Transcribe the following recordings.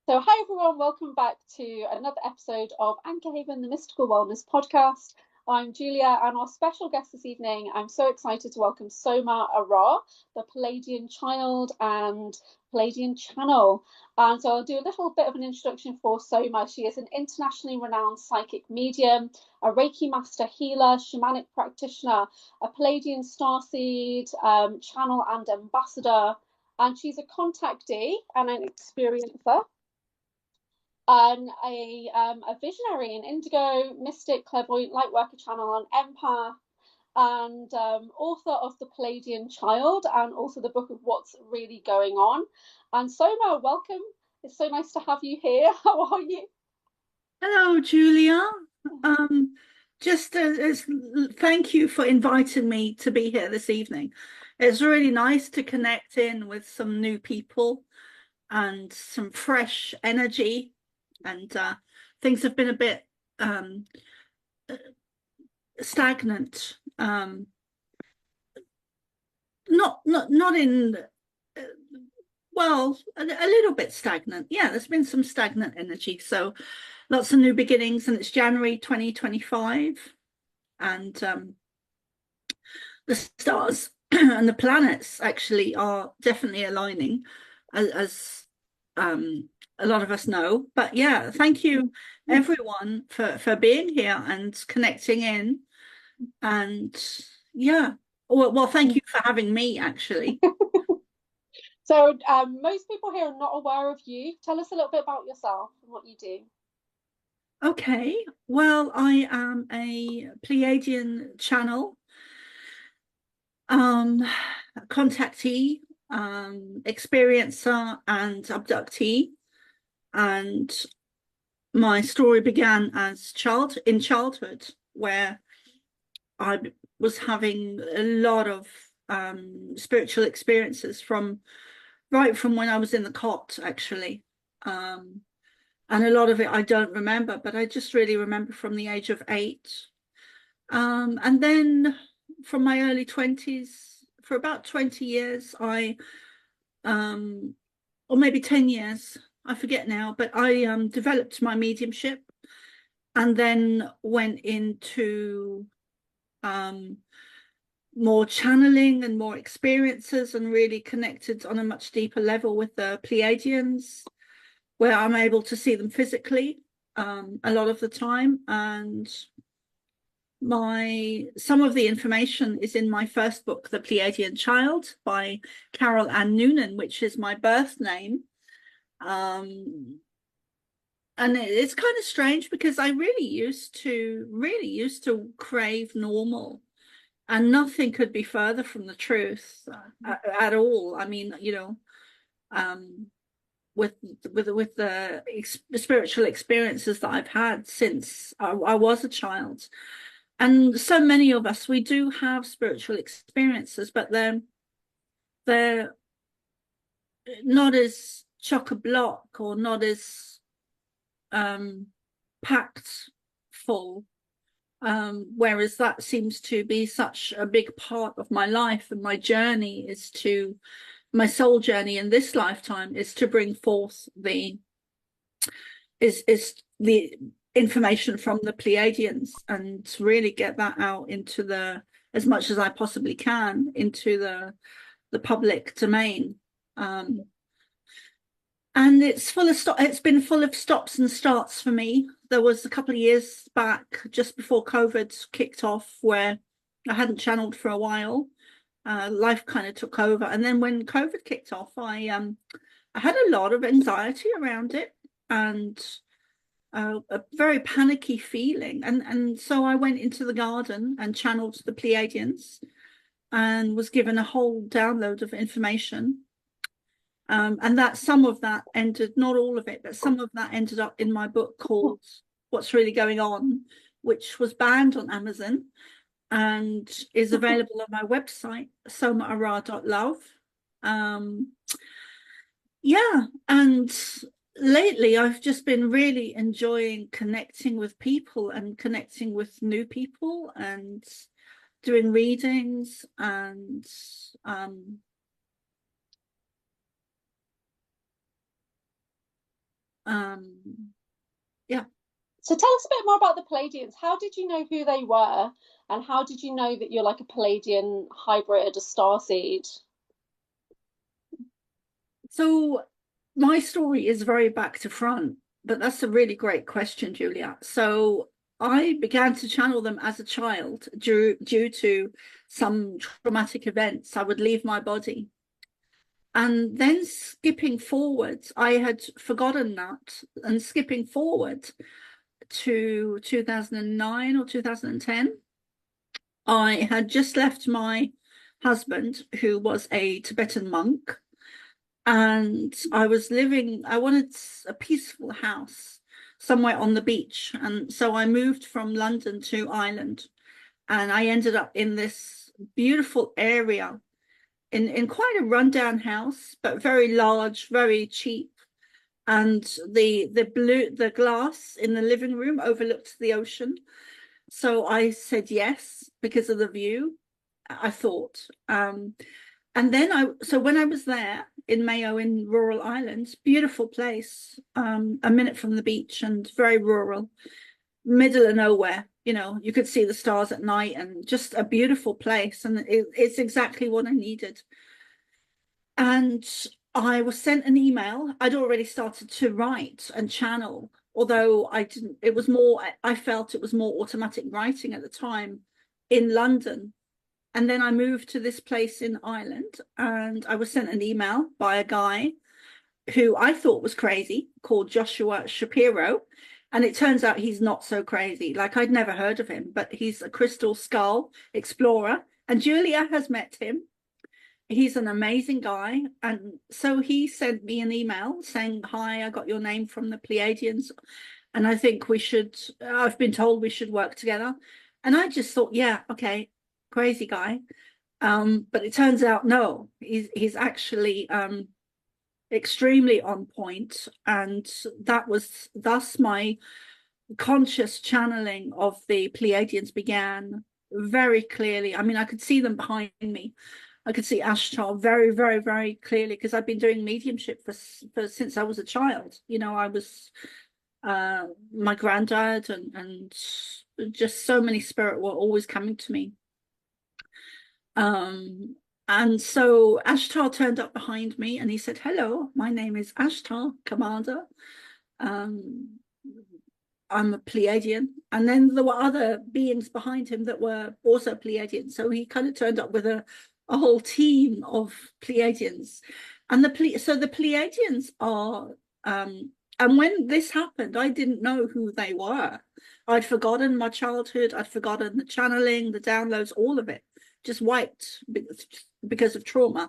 So, hi everyone, welcome back to another episode of Anchorhaven, the Mystical Wellness Podcast. I'm Julia, and our special guest this evening, I'm so excited to welcome Soma ARah, the Pleiadian child and Pleiadian channel. And so I'll do a little bit of an introduction for Soma. She is an internationally renowned psychic medium, a Reiki master healer, shamanic practitioner, a Pleiadian starseed channel and ambassador. And she's a contactee and an experiencer, and a visionary, an indigo, mystic, clairvoyant, light worker channel, an empath, and author of The Pleiadian Child, and also the book of What's Really Going On. And Soma, welcome. It's so nice to have you here. How are you? Hello, Julia. Just thank you for inviting me to be here this evening. It's really nice to connect in with some new people and some fresh energy. And things have been a bit stagnant. Not in well, a little bit stagnant. Yeah, there's been some stagnant energy. So lots of new beginnings, and it's January 2025, and the stars and the planets actually are definitely aligning, as a lot of us know. But yeah, thank you everyone for being here and connecting in. And yeah, well, thank you for having me, actually. So, most people here are not aware of you. Tell us a little bit about yourself and what you do. Okay, well, I am a Pleiadian channel, contactee, experiencer, and abductee. And my story began as in childhood, where I was having a lot of spiritual experiences right from when I was in the cot, actually. And a lot of it I don't remember, but I just really remember from the age of 8. And then from my early 20s, for about 20 years, or maybe 10 years, I forget now, but I developed my mediumship and then went into more channeling and more experiences, and really connected on a much deeper level with the Pleiadians, where I'm able to see them physically a lot of the time. And some of the information is in my first book, The Pleiadian Child, by Carol Ann Noonan, which is my birth name. And it's kind of strange because I really used to crave normal, and nothing could be further from the truth at all. I mean, with the spiritual experiences that I've had since I was a child. And so many of us, we do have spiritual experiences, but they're not as chock-a-block, or not as packed full. Whereas that seems to be such a big part of my life, and my soul journey in this lifetime is to bring forth the information from the Pleiadians, and to really get that out into as much as I possibly can, into the public domain. And it's been full of stops and starts for me. There was a couple of years back, just before COVID kicked off, where I hadn't channeled for a while. Life kind of took over. And then when COVID kicked off, I had a lot of anxiety around it, and a very panicky feeling. And so I went into the garden and channeled the Pleiadians, and was given a whole download of information. And that some of that ended, not all of it, but some of that ended up in my book called What's Really Going On, which was banned on Amazon and is available on my website, somaarah.love. Yeah, and lately I've just been really enjoying connecting with people and connecting with new people and doing readings, and Yeah. So tell us a bit more about the Palladians. How did you know who they were, and how did you know that you're like a Palladian hybrid, a starseed? So my story is very back to front, but that's a really great question, Julia. So I began to channel them as a child due to some traumatic events. I would leave my body. And then skipping forward, I had forgotten that, and skipping forward to 2009 or 2010, I had just left my husband, who was a Tibetan monk, and I wanted a peaceful house somewhere on the beach. And so I moved from London to Ireland, and I ended up in this beautiful area in quite a rundown house, but very large, very cheap. And the glass in the living room overlooked the ocean. So I said yes because of the view, I thought. And then so when I was there in Mayo in rural Ireland, beautiful place, a minute from the beach and very rural, middle of nowhere. You could see the stars at night, and just a beautiful place. And it's exactly what I needed. And I was sent an email. I'd already started to write and channel, although I didn't, it was more, I felt it was more automatic writing at the time in London. And then I moved to this place in Ireland, and I was sent an email by a guy who I thought was crazy, called Joshua Shapiro. And it turns out he's not so crazy. Like, I'd never heard of him, but he's a crystal skull explorer. And Julia has met him. He's an amazing guy. And so he sent me an email saying, hi, I got your name from the Pleiadians, and I think I've been told we should work together. And I just thought, yeah, okay, crazy guy. But it turns out, no, he's actually extremely on point. And that was thus my conscious channeling of the Pleiadians began very clearly. I mean, I could see them behind me. I could see Ashtar very, very, very clearly, because I've been doing mediumship for since I was a child. I was my granddad and just so many spirit were always coming to me. And so Ashtar turned up behind me, and he said, hello, my name is Ashtar, Commander. I'm a Pleiadian. And then there were other beings behind him that were also Pleiadians. So he kind of turned up with a whole team of Pleiadians. And the Pleiadians are, and when this happened, I didn't know who they were. I'd forgotten my childhood. I'd forgotten the channeling, the downloads, all of it, just wiped because of trauma.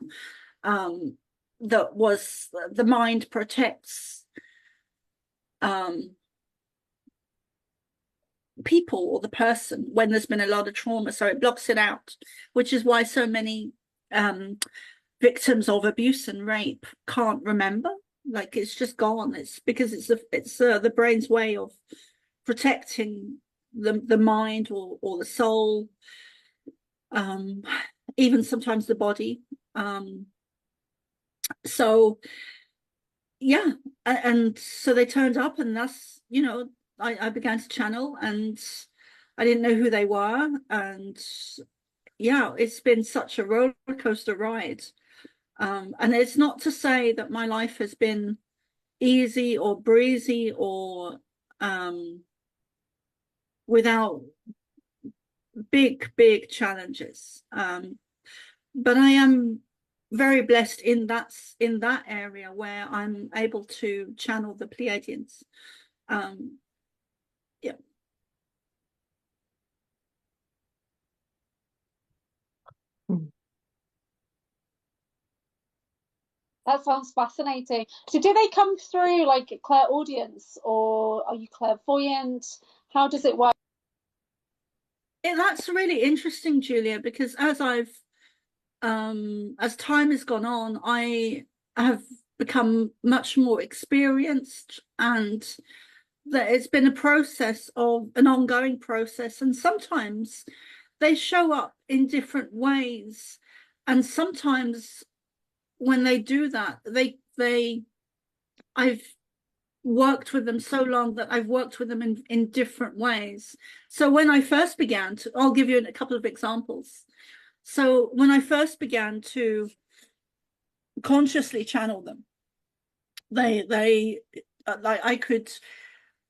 That was, the mind protects people or the person when there's been a lot of trauma, so it blocks it out, which is why so many victims of abuse and rape can't remember. Like, it's just gone. It's because it's the brain's way of protecting the mind or the soul, even sometimes the body. So yeah, and so they turned up, and that's, I began to channel, and I didn't know who they were. And yeah, it's been such a roller coaster ride. And it's not to say that my life has been easy or breezy or without big challenges. But I am very blessed in that area where I'm able to channel the Pleiadians. Yeah. That sounds fascinating. So do they come through like clairaudience, or are you clairvoyant? How does it work? That's really interesting, Julia, because as time has gone on, I have become much more experienced, and that it's been an ongoing process, and sometimes they show up in different ways, and sometimes when they do that, I've worked with them so long that I've worked with them in different ways. So when I first began to, I'll give you a couple of examples. So when I first began to consciously channel them, they like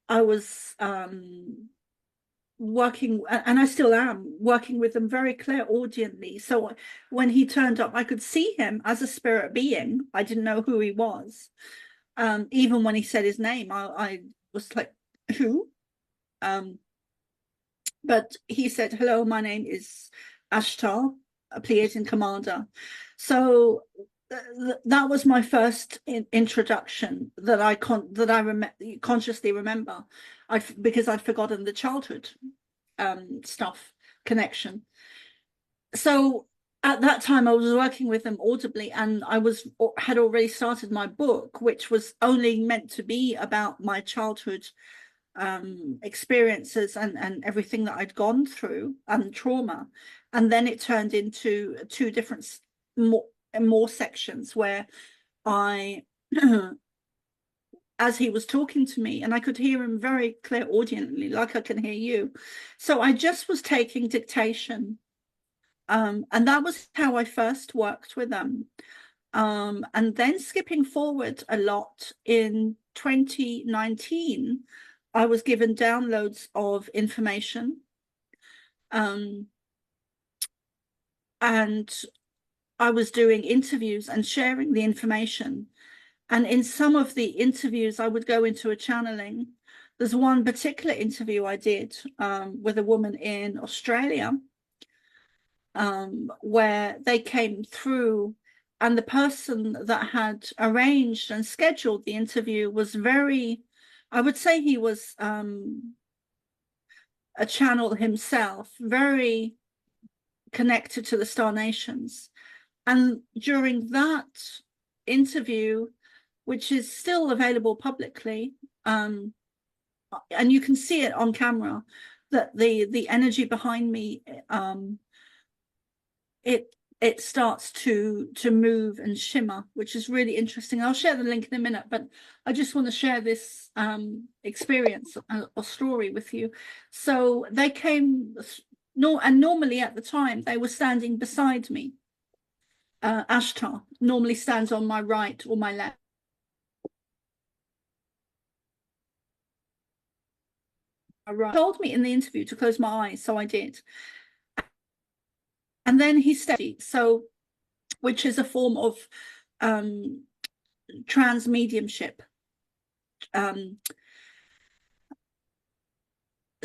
I was working, and I still am working with them very clairaudiently. So when he turned up, I could see him as a spirit being. I didn't know who he was. Even when he said his name, I was like, who? But he said, hello, my name is Ashtar, a Pleiadian commander. So that was my first introduction that I consciously remember. Because I'd forgotten the childhood stuff connection. So at that time I was working with them audibly, and I had already started my book, which was only meant to be about my childhood experiences and everything that I'd gone through and trauma. And then it turned into two different more sections where I as he was talking to me, and I could hear him very clairaudiently, like I can hear you. So I just was taking dictation. And that was how I first worked with them. And then skipping forward a lot, in 2019, I was given downloads of information. And I was doing interviews and sharing the information. And in some of the interviews, I would go into a channeling. There's one particular interview I did with a woman in Australia, where they came through, and the person that had arranged and scheduled the interview was very, I would say he was a channel himself, very connected to the Star Nations. And during that interview, which is still available publicly, and you can see it on camera, that the energy behind me, it starts to move and shimmer, which is really interesting. I'll share the link in a minute, but I just want to share this experience or story with you. So they came, and normally at the time they were standing beside me. Ashtar normally stands on my right or my left. He told me in the interview to close my eyes, so I did. And then he stepped, so, which is a form of trans mediumship.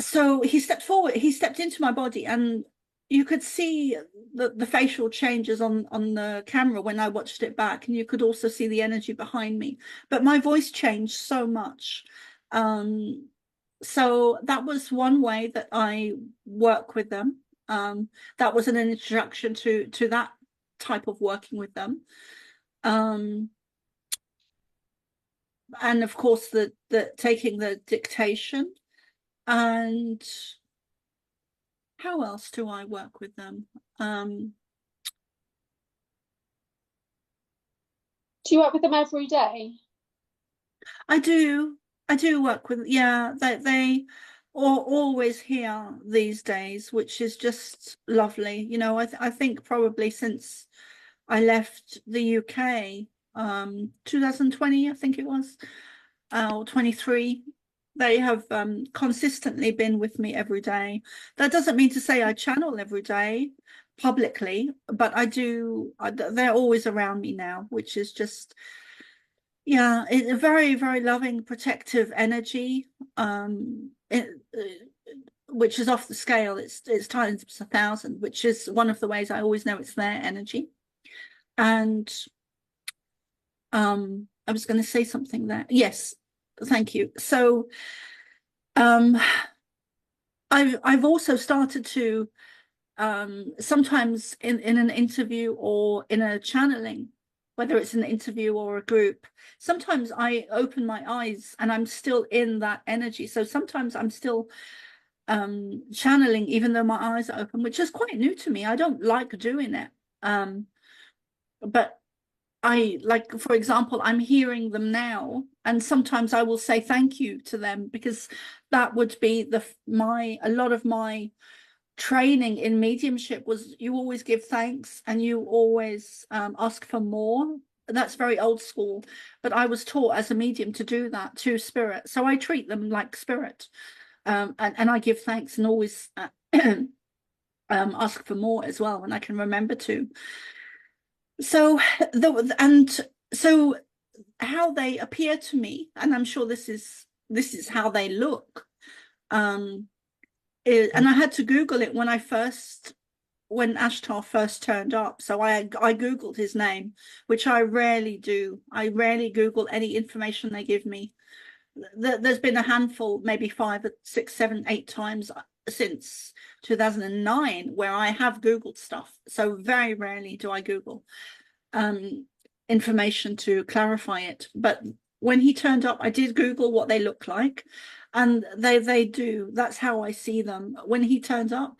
So he stepped forward, he stepped into my body, and you could see the facial changes on the camera when I watched it back, and you could also see the energy behind me. But my voice changed so much. So that was one way that I work with them. That was an introduction to that type of working with them. And of course the taking the dictation. And how else do I work with them? Do you work with them every day? I do work with, yeah, they are always here these days, which is just lovely. You know, I think probably since I left the UK, 2020, I think it was, or 23, they have consistently been with me every day. That doesn't mean to say I channel every day publicly, but I do. They're always around me now, which is just, yeah, it's a very, very loving, protective energy, which is off the scale. It's times 1,000, which is one of the ways I always know it's their energy. And I was going to say something there. Yes, thank you. So I've also started to sometimes in an interview or in a channeling, whether it's an interview or a group, sometimes I open my eyes and I'm still in that energy. So sometimes I'm still channeling even though my eyes are open, which is quite new to me. I don't like doing it. But I like, for example, I'm hearing them now, and sometimes I will say thank you to them, because that would be a lot of my training in mediumship was, you always give thanks and you always ask for more. That's very old school, but I was taught as a medium to do that to spirit, so I treat them like spirit, and I give thanks and always ask for more as well when I can remember to. So so how they appear to me, and I'm sure this is how they look. And I had to Google it when Ashtar first turned up. So I Googled his name, which I rarely do. I rarely Google any information they give me. There's been a handful, maybe 5, 6, 7, 8 times since 2009 where I have Googled stuff. So very rarely do I Google information to clarify it. But when he turned up, I did Google what they look like, and they do. That's how I see them. When he turned up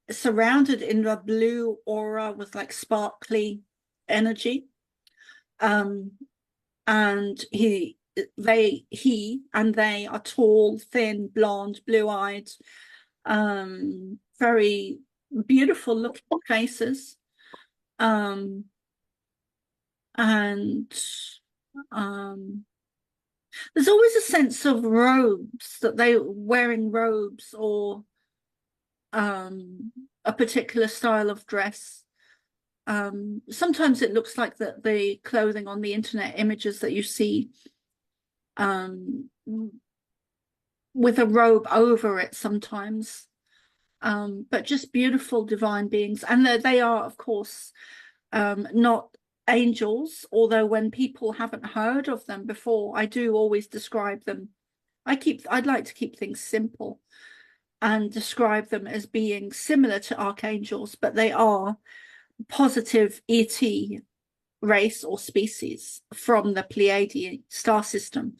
surrounded in a blue aura with like sparkly energy. And he and they are tall, thin, blonde, blue-eyed, very beautiful looking faces. And there's always a sense of robes, that they wearing robes, or a particular style of dress. Sometimes it looks like the clothing on the internet images that you see with a robe over it sometimes, but just beautiful divine beings. And they are, of course, not angels, although when people haven't heard of them before, I do always describe them. I'd like to keep things simple and describe them as being similar to archangels, but they are positive ET race or species from the Pleiadian star system.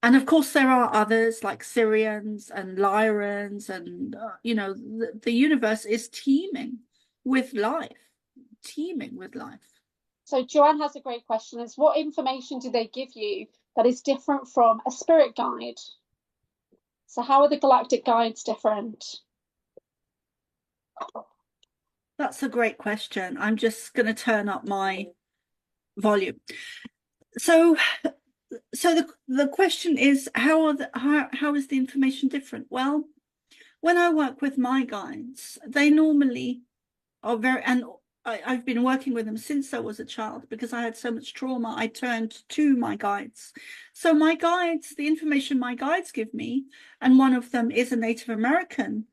And of course, there are others like Syrians and Lyrans, and the universe is teeming with life. So Joanne has a great question: is what information do they give you that is different from a spirit guide? So how are the galactic guides different? That's a great question. I'm just going to turn up my volume. So the question is, how is the information different? Well, when I work with my guides, they normally are I've been working with them since I was a child, because I had so much trauma. I turned to my guides. So my guides, the information my guides give me, and one of them is a Native American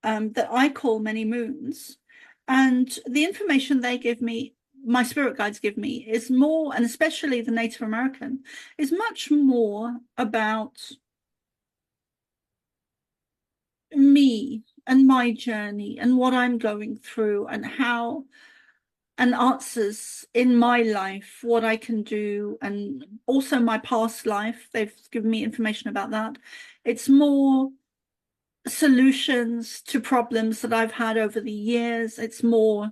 that I call Many Moons. And the information they give me, my spirit guides give me, is more, and especially the Native American, is much more about me and my journey and what I'm going through, and how, and answers in my life, what I can do, and also my past life. They've given me information about that. It's more solutions to problems that I've had over the years. It's more,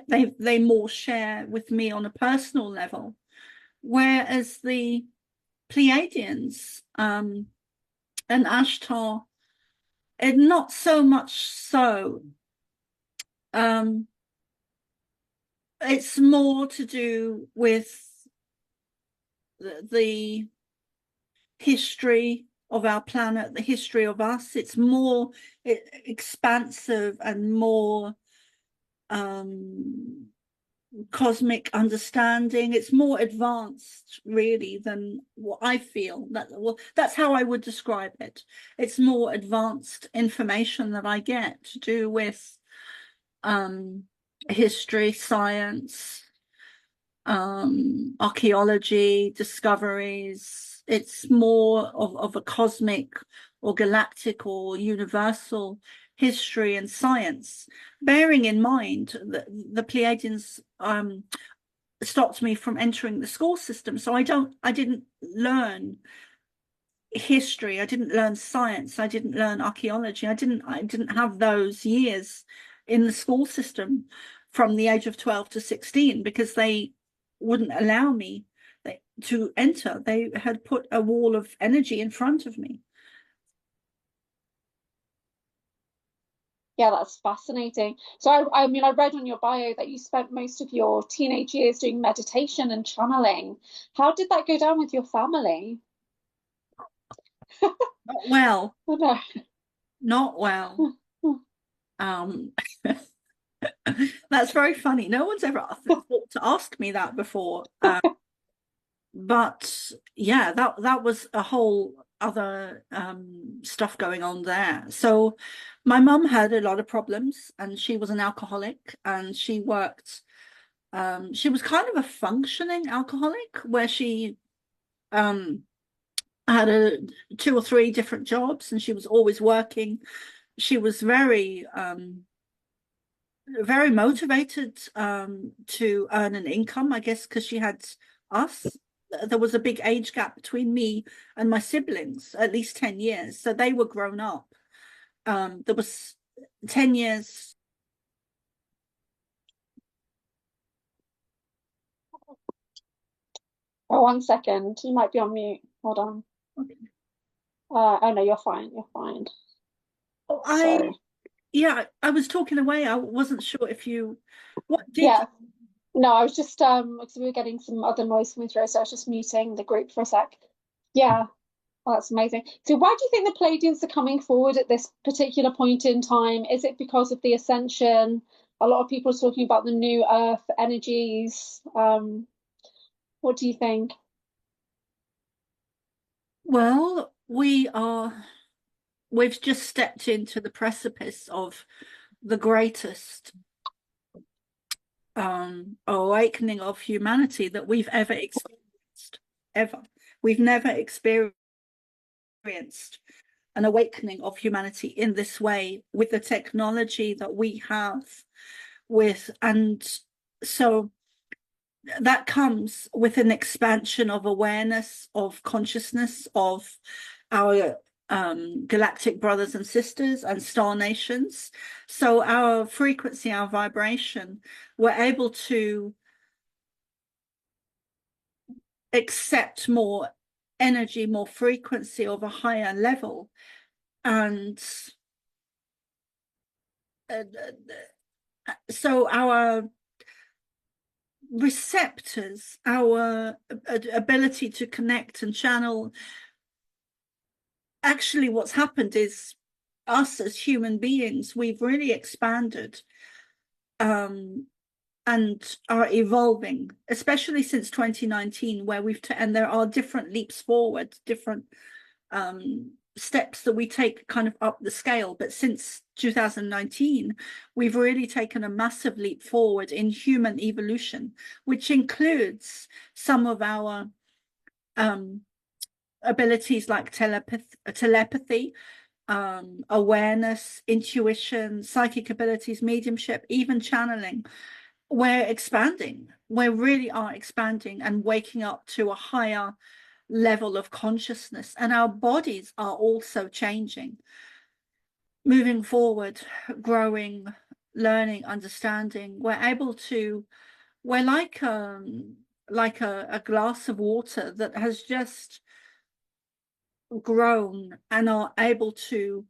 they more share with me on a personal level, whereas the Pleiadians and Ashtar, and not so much so. It's more to do with the history of our planet, the history of us. It's more expansive and more cosmic understanding. It's more advanced, really, than what I feel. That's how I would describe it. It's more advanced information that I get to do with history, science, archaeology, discoveries. It's more of a cosmic or galactic or universal history and science, bearing in mind that the Pleiadians stopped me from entering the school system. So I didn't learn history, I didn't learn science, I didn't learn archaeology. I didn't have those years in the school system. from the age of 12 to 16 because they wouldn't allow me to enter. They had put a wall of energy in front of me. Yeah, that's fascinating. So I mean, I read on your bio that you spent most of your teenage years doing meditation and channeling. How did that go down with your family? Not well, Oh, no. not well. Um, that's very funny. No one's ever thought to ask me that before. But yeah, that was a whole other stuff going on there. So my mum had a lot of problems, and she was an alcoholic, and she worked. She was kind of a functioning alcoholic, where she um, had two or three different jobs, and she was always working. She was very motivated to earn an income, I guess, because she had us. There was a big age gap between me and my siblings, at least 10 years. So they were grown up. There was 10 years. Oh, 1 second. You might be on mute. Hold on. Oh no, you're fine. You're fine. Oh, Sorry. yeah, I was talking away. I wasn't sure if you, what did, Yeah. No, I was just because we were getting some other noise coming through, so I was just muting the group for a sec. Yeah, oh, that's amazing. So why do you think the Palladians are coming forward at this particular point in time? Is it because of the ascension? A lot of people are talking about the new Earth energies. What do you think? well, we've just stepped into the precipice of the greatest awakening of humanity that we've ever experienced, ever. We've never experienced an awakening of humanity in this way with the technology that we have and so that comes with an expansion of awareness, of consciousness, of our galactic brothers and sisters and star nations. So our frequency, our vibration, we're able to accept more energy, more frequency of a higher level. And so our receptors, our ability to connect and channel, actually what's happened is us as human beings, we've really expanded and are evolving, especially since 2019, where and there are different leaps forward, different steps that we take kind of up the scale. But since 2019, we've really taken a massive leap forward in human evolution, which includes some of our abilities like telepathy, awareness, intuition, psychic abilities, mediumship, even channeling. We're expanding. We really are expanding and waking up to a higher level of consciousness, and our bodies are also changing, moving forward, growing, learning, understanding. We're like a glass of water that has just grown and are able to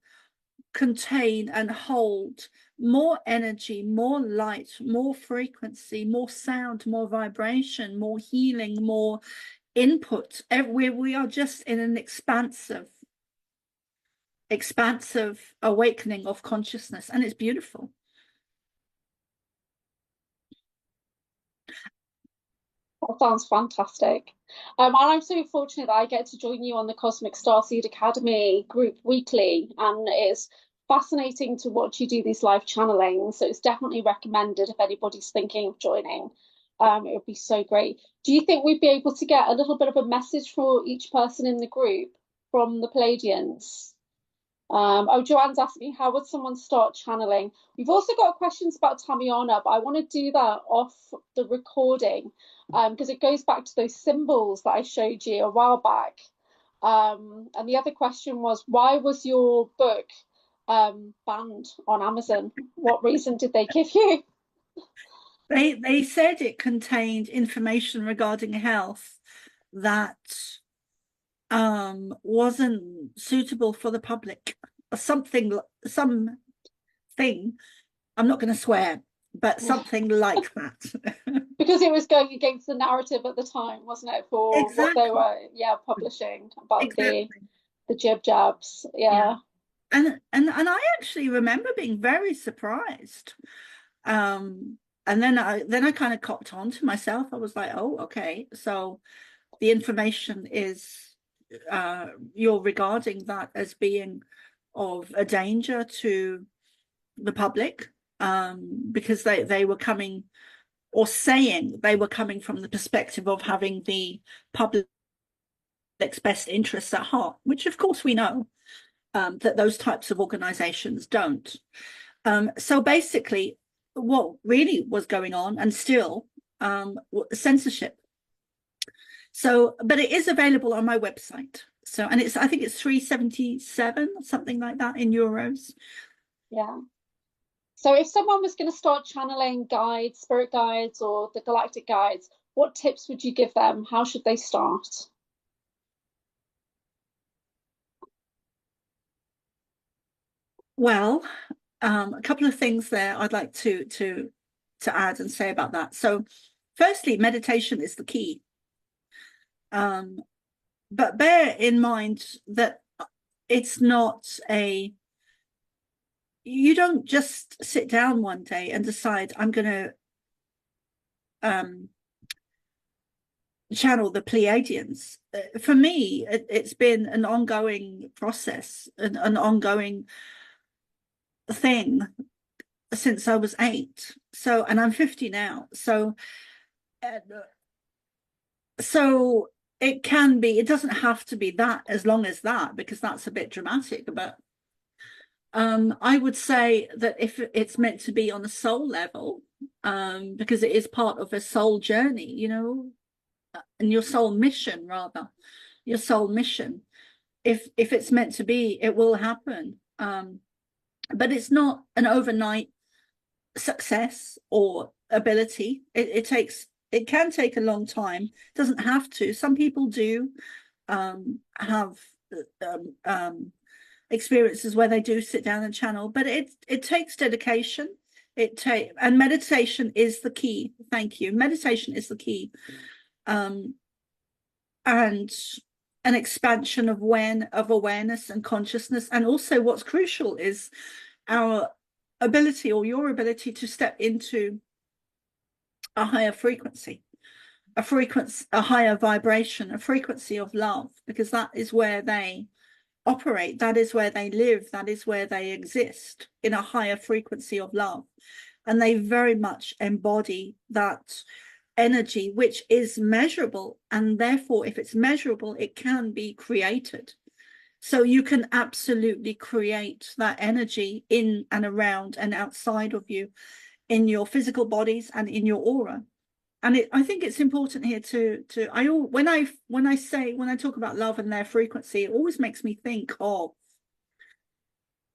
contain and hold more energy, more light, more frequency, more sound, more vibration, more healing, more input. We are just in an expansive awakening of consciousness, and it's beautiful. That sounds fantastic. And I'm so fortunate that I get to join you on the Cosmic Starseed Academy group weekly, and it's fascinating to watch you do these live channelings. So it's definitely recommended if anybody's thinking of joining. It would be so great. Do you think we'd be able to get a little bit of a message for each person in the group from the Palladians? Oh, Joanne's asking, how would someone start channeling? We've also got questions about Tamiana, but I want to do that off the recording because it goes back to those symbols that I showed you a while back. And the other question was, why was your book banned on Amazon? What reason did they give you? They said it contained information regarding health that wasn't suitable for the public. Something, something, I'm not going to swear, but something like that. Because it was going against the narrative at the time, wasn't it, for what they Exactly, were, yeah, publishing about exactly. the jib jabs. Yeah. Yeah. And I actually remember being very surprised. Um, and then I kind of copped on to myself. I was like, oh, okay. So the information is you're regarding that as being of a danger to the public, because they were coming or saying they were coming from the perspective of having the public's best interests at heart, which of course we know that those types of organizations don't. So basically, what really was going on, and still, censorship. So, but it is available on my website. So, and I think it's 377, something like that in euros. Yeah. So if someone was going to start channeling guides, spirit guides, or the galactic guides, what tips would you give them? How should they start? Well, a couple of things there I'd like to add and say about that. So, firstly, meditation is the key. But bear in mind that it's not a you don't just sit down one day and decide I'm going to channel the Pleiadians. For me, it's been an ongoing process, an ongoing thing since I was 8. So, and I'm 50 now. Uh, so it can be, it doesn't have to be that as long as that, because that's a bit dramatic. But I would say that if it's meant to be on a soul level, because it is part of a soul journey, and your soul mission, rather, your soul mission. If it's meant to be, it will happen. But it's not an overnight success or ability. It can take a long time. It doesn't have to. Some people do have experiences where they do sit down and channel, but it takes dedication. And meditation is the key. Thank you. Meditation is the key. And an expansion of awareness and consciousness. And also what's crucial is our ability, or your ability, to step into a higher frequency, a higher vibration, a frequency of love, because that is where they operate, that is where they live, that is where they exist, in a higher frequency of love. And they very much embody that energy, which is measurable, and therefore if it's measurable, it can be created. So you can absolutely create that energy in and around and outside of you, in your physical bodies and in your aura. And I think it's important here when I talk about love and their frequency, it always makes me think of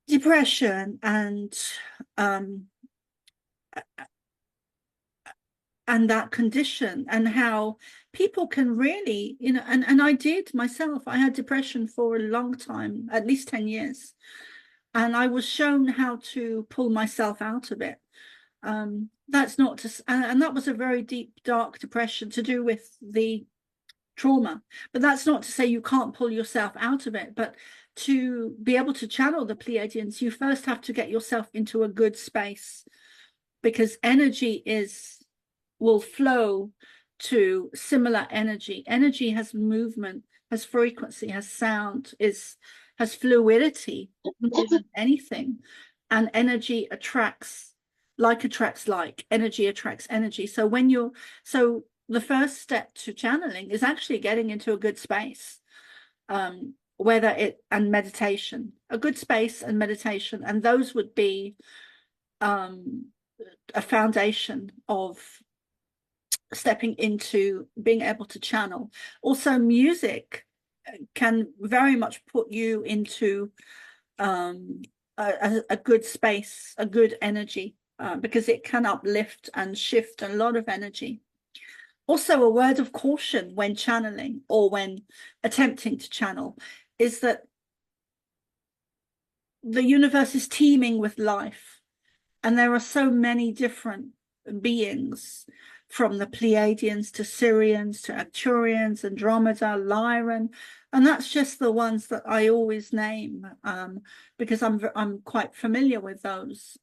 depression and that condition, and how people can really, and I did myself. I had depression for a long time, at least 10 years, and I was shown how to pull myself out of it. That's not to, and that was a very deep, dark depression to do with the trauma. But that's not to say you can't pull yourself out of it. But to be able to channel the Pleiadians, you first have to get yourself into a good space, because energy will flow to similar energy. Energy has movement, has frequency, has sound, has fluidity more than anything. And energy attracts like, energy attracts energy. So the first step to channeling is actually getting into a good space, and meditation, a good space and meditation. And those would be a foundation of stepping into being able to channel. Also, music can very much put you into a good space, a good energy. because it can uplift and shift a lot of energy. Also, a word of caution when channeling or when attempting to channel is that the universe is teeming with life, and there are so many different beings, from the Pleiadians to Sirians to Arcturians, Andromeda, Lyran, and that's just the ones that I always name, because I'm quite familiar with those,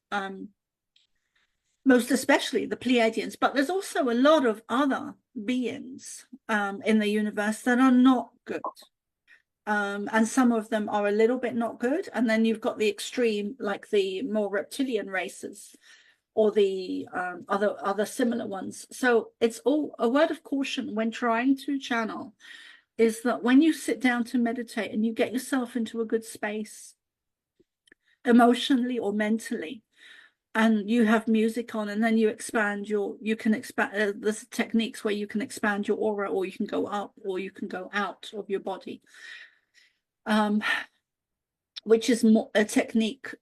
most especially the Pleiadians. But there's also a lot of other beings in the universe that are not good. And some of them are a little bit not good. And then you've got the extreme, like the more reptilian races, or the other similar ones. So it's all a word of caution when trying to channel, is that when you sit down to meditate and you get yourself into a good space, emotionally or mentally, and you have music on, and then you can expand, there's techniques where you can expand your aura, or you can go up, or you can go out of your body, which is more a technique,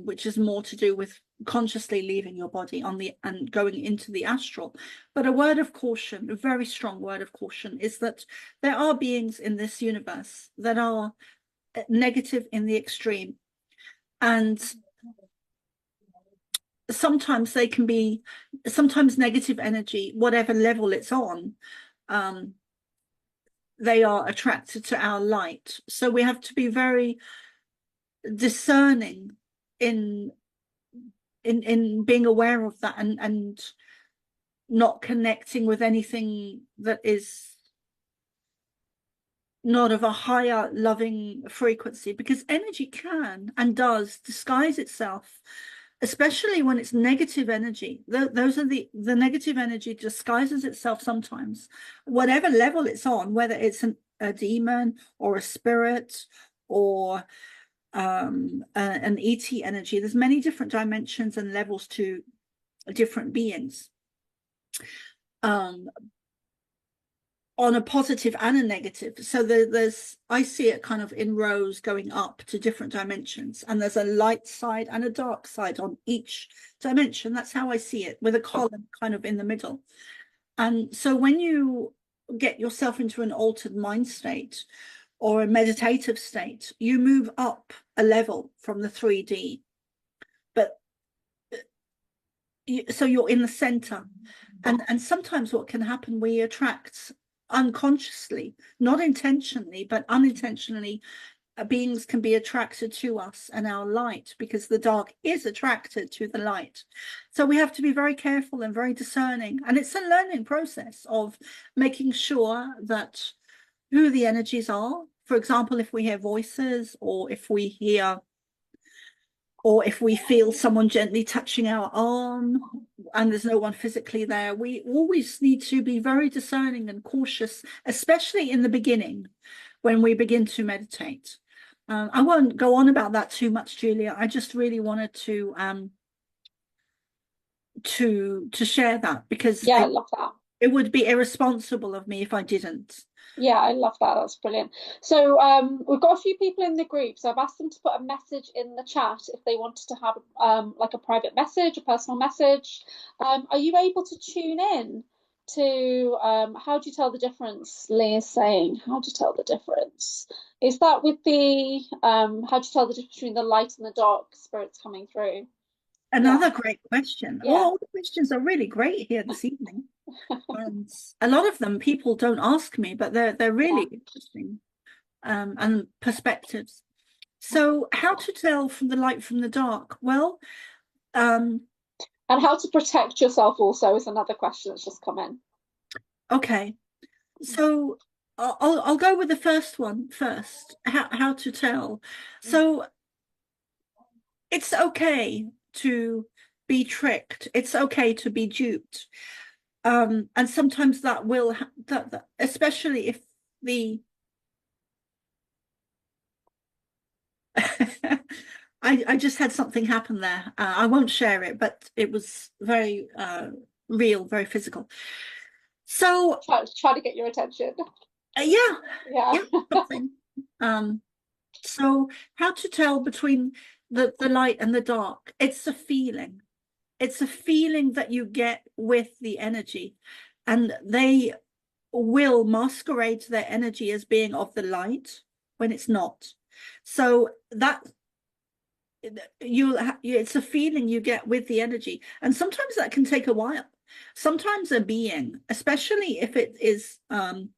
which is more to do with consciously leaving your body and going into the astral. But a word of caution, a very strong word of caution, is that there are beings in this universe that are negative in the extreme, and sometimes negative energy, whatever level it's on, they are attracted to our light. So we have to be very discerning in being aware of that, and not connecting with anything that is not of a higher loving frequency, because energy can and does disguise itself, especially when it's negative energy. Those are the negative energy disguises itself sometimes, whatever level it's on, whether it's a demon or a spirit or an ET energy. There's many different dimensions and levels to different beings, on a positive and a negative. So I see it kind of in rows going up to different dimensions, and there's a light side and a dark side on each dimension. That's how I see it, with a column kind of in the middle. And so when you get yourself into an altered mind state or a meditative state, you move up a level from the 3D, but so you're in the center. And sometimes what can happen, we attract unconsciously, not intentionally, but unintentionally, beings can be attracted to us and our light, because the dark is attracted to the light. So we have to be very careful and very discerning. And it's a learning process of making sure that who the energies are. For example, if we hear voices, or if we feel someone gently touching our arm and there's no one physically there, we always need to be very discerning and cautious, especially in the beginning when we begin to meditate. I won't go on about that too much, Julia. I just really wanted to share that, because I love that. It would be irresponsible of me if I didn't. Yeah, I love that. That's brilliant. So we've got a few people in the group, so I've asked them to put a message in the chat if they wanted to have like a private message, a personal message. Are you able to tune in to how do you tell the difference? Lee is saying, how do you tell the difference? Is that with the how do you tell the difference between the light and the dark spirits coming through? Another great question. Yeah. All the questions are really great here this evening. And a lot of them people don't ask me, but they're really interesting, and perspectives. So how to tell from the light from the dark? Well, and how to protect yourself also is another question that's just come in. Okay, so I'll go with the first one first. How to tell? So it's okay to be tricked. It's okay to be duped. And sometimes that will, especially if the I just had something happen there. I won't share it, but it was very real, very physical. So try to get your attention. Yeah. Something. So how to tell between the light and the dark? It's a feeling. it's a feeling that you get with the energy, and they will masquerade their energy as being of the light when it's not. So that it's a feeling you get with the energy, and sometimes that can take a while. Sometimes a being, especially if it is an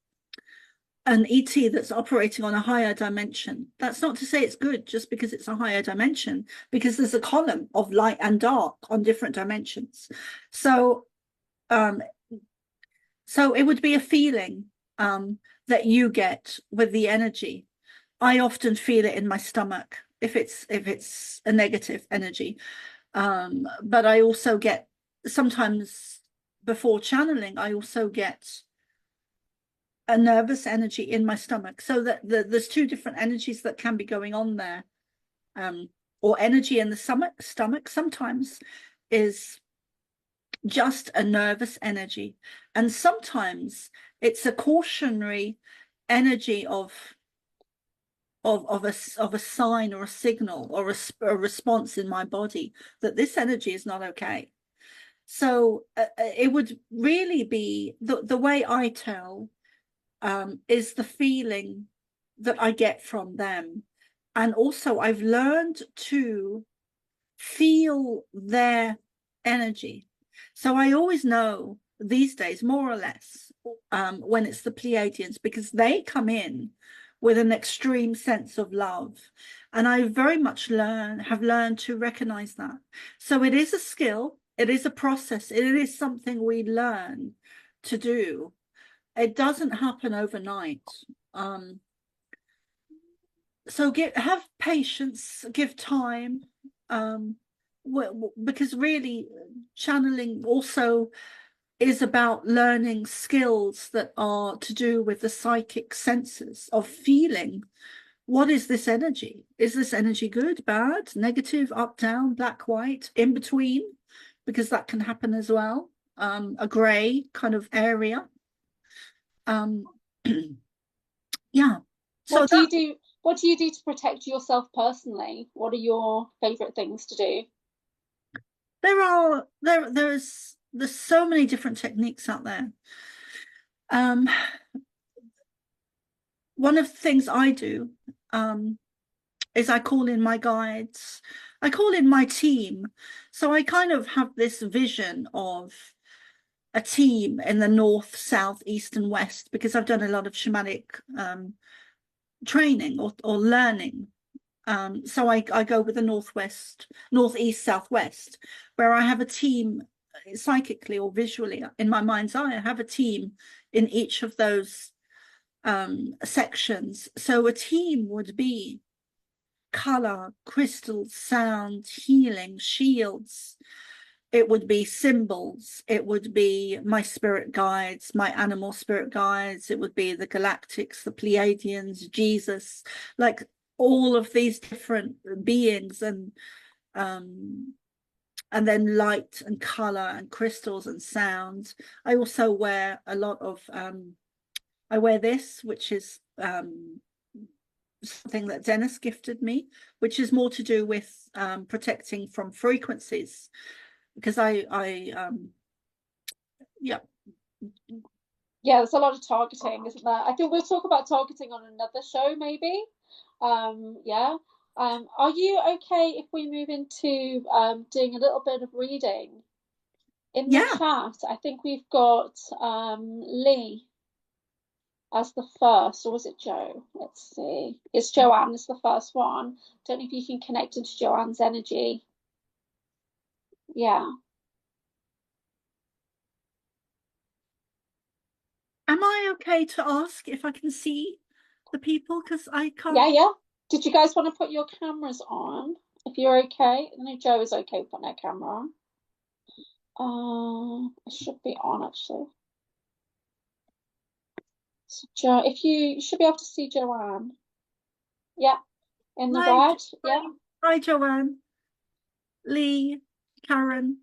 ET that's operating on a higher dimension. That's not to say it's good just because it's a higher dimension, because there's a column of light and dark on different dimensions. So um, so it would be a feeling that you get with the energy. I often feel it in my stomach if it's a negative energy. But I also get, sometimes before channeling, I also get a nervous energy in my stomach. So that there's two different energies that can be going on there. Or energy in the stomach sometimes is just a nervous energy. And sometimes it's a cautionary energy of a sign or a signal or a response in my body that this energy is not okay. So it would really be the way I tell is the feeling that I get from them. And also I've learned to feel their energy. So I always know these days, more or less, when it's the Pleiadians, because they come in with an extreme sense of love. And I very much have learned to recognize that. So it is a skill, it is a process, it is something we learn to do. It doesn't happen overnight. So have patience, give time, because really channeling also is about learning skills that are to do with the psychic senses of feeling. What is this energy? Is this energy good, bad, negative, up, down, black, white, in between? Because that can happen as well. A gray kind of area. Yeah. So What do you do? What do you do to protect yourself personally? What are your favorite things to do? there's so many different techniques out there. One of the things I do is I call in my guides, I call in my team. So I kind of have this vision of a team in the north, south, east, and west, because I've done a lot of shamanic training or learning. So I go with the northwest, northeast, southwest, where I have a team psychically or visually in my mind's eye. I have a team in each of those sections. So a team would be color, crystals, sound, healing, shields. It would be symbols. It would be my spirit guides, my animal spirit guides. It would be the galactics, the Pleiadians, Jesus, like all of these different beings, and then light and color and crystals and sounds. I also wear a lot of I wear this, which is something that Dennis gifted me, which is more to do with protecting from frequencies, because yeah. Yeah, there's a lot of targeting, isn't there? I think we'll talk about targeting on another show, maybe. Yeah. Are you okay if we move into doing a little bit of reading? In the Yeah. chat, I think we've got Lee as the first, or was it Joe? Let's see. It's Joanne is the first one. Don't know if you can connect into Joanne's energy. Yeah. Am I okay to ask if I can see the people? Because I can't. Yeah, yeah. Did you guys want to put your cameras on? If you're okay. I know Joe is okay with putting her camera on. It should be on actually. So Joe, if you should be able to see Joanne. Yeah, in the Hi, red. Yeah. hi, Joanne, Lee, Karen.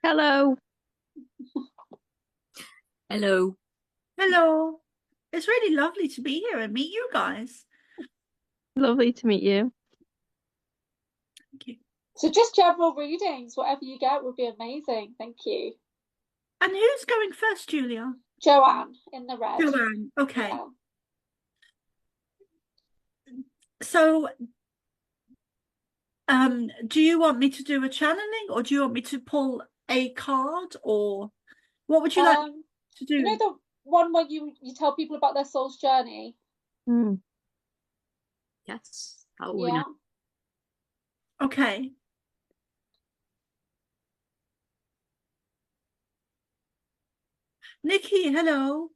Hello. Hello. Hello. It's really lovely to be here and meet you guys. Lovely to meet you. Thank you. So just general readings, whatever you get would be amazing. Thank you. And who's going first, Julia? Joanne in the red. Joanne. Okay. Yeah. So, do you want me to do a channeling, or do you want me to pull a card, or what would you like to You know do? the one where you tell people about their soul's journey? Mm. Yes, that would be Yeah. nice. Okay. Nikki, hello.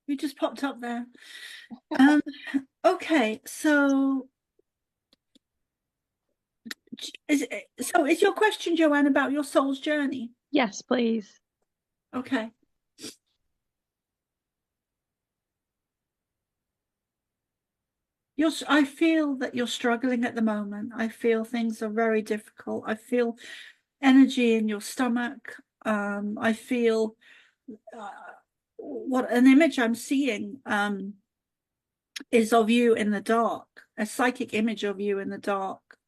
You just popped up there. Okay, so is your question, Joanne, about your soul's journey? Yes, please. Okay. I feel that you're struggling at the moment. I feel things are very difficult. I feel energy in your stomach. I feel what an image I'm seeing is of you in the dark, a psychic image of you in the dark,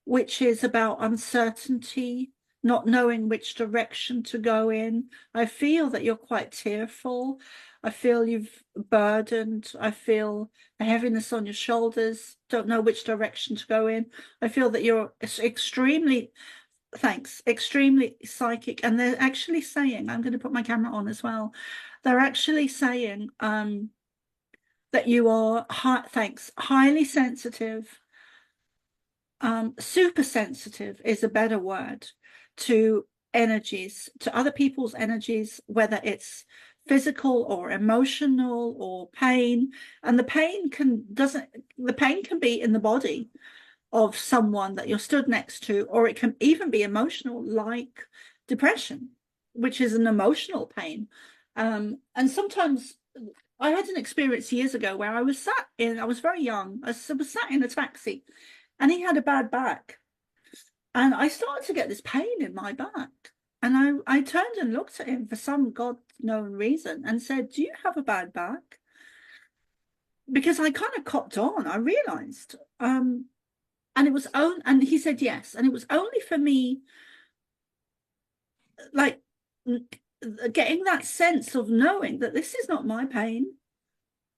which is about uncertainty, not knowing which direction to go in. I feel that you're quite tearful. I feel you've burdened. I feel a heaviness on your shoulders, don't know which direction to go in. I feel that you're extremely, thanks, extremely psychic. And they're actually saying, I'm going to put my camera on as well. They're actually saying that you are, thanks, highly sensitive. Super sensitive is a better word to energies, to other people's energies, whether it's physical or emotional or pain. And the pain can be in the body of someone that you're stood next to, or it can even be emotional, like depression, which is an emotional pain. And sometimes I had an experience years ago where I was very young, I was sat in a taxi, and he had a bad back. And I started to get this pain in my back. And I turned and looked at him for some God known reason and said, "Do you have a bad back?" Because I kind of copped on, I realized. And he said yes. And it was only for me, like, getting that sense of knowing that this is not my pain.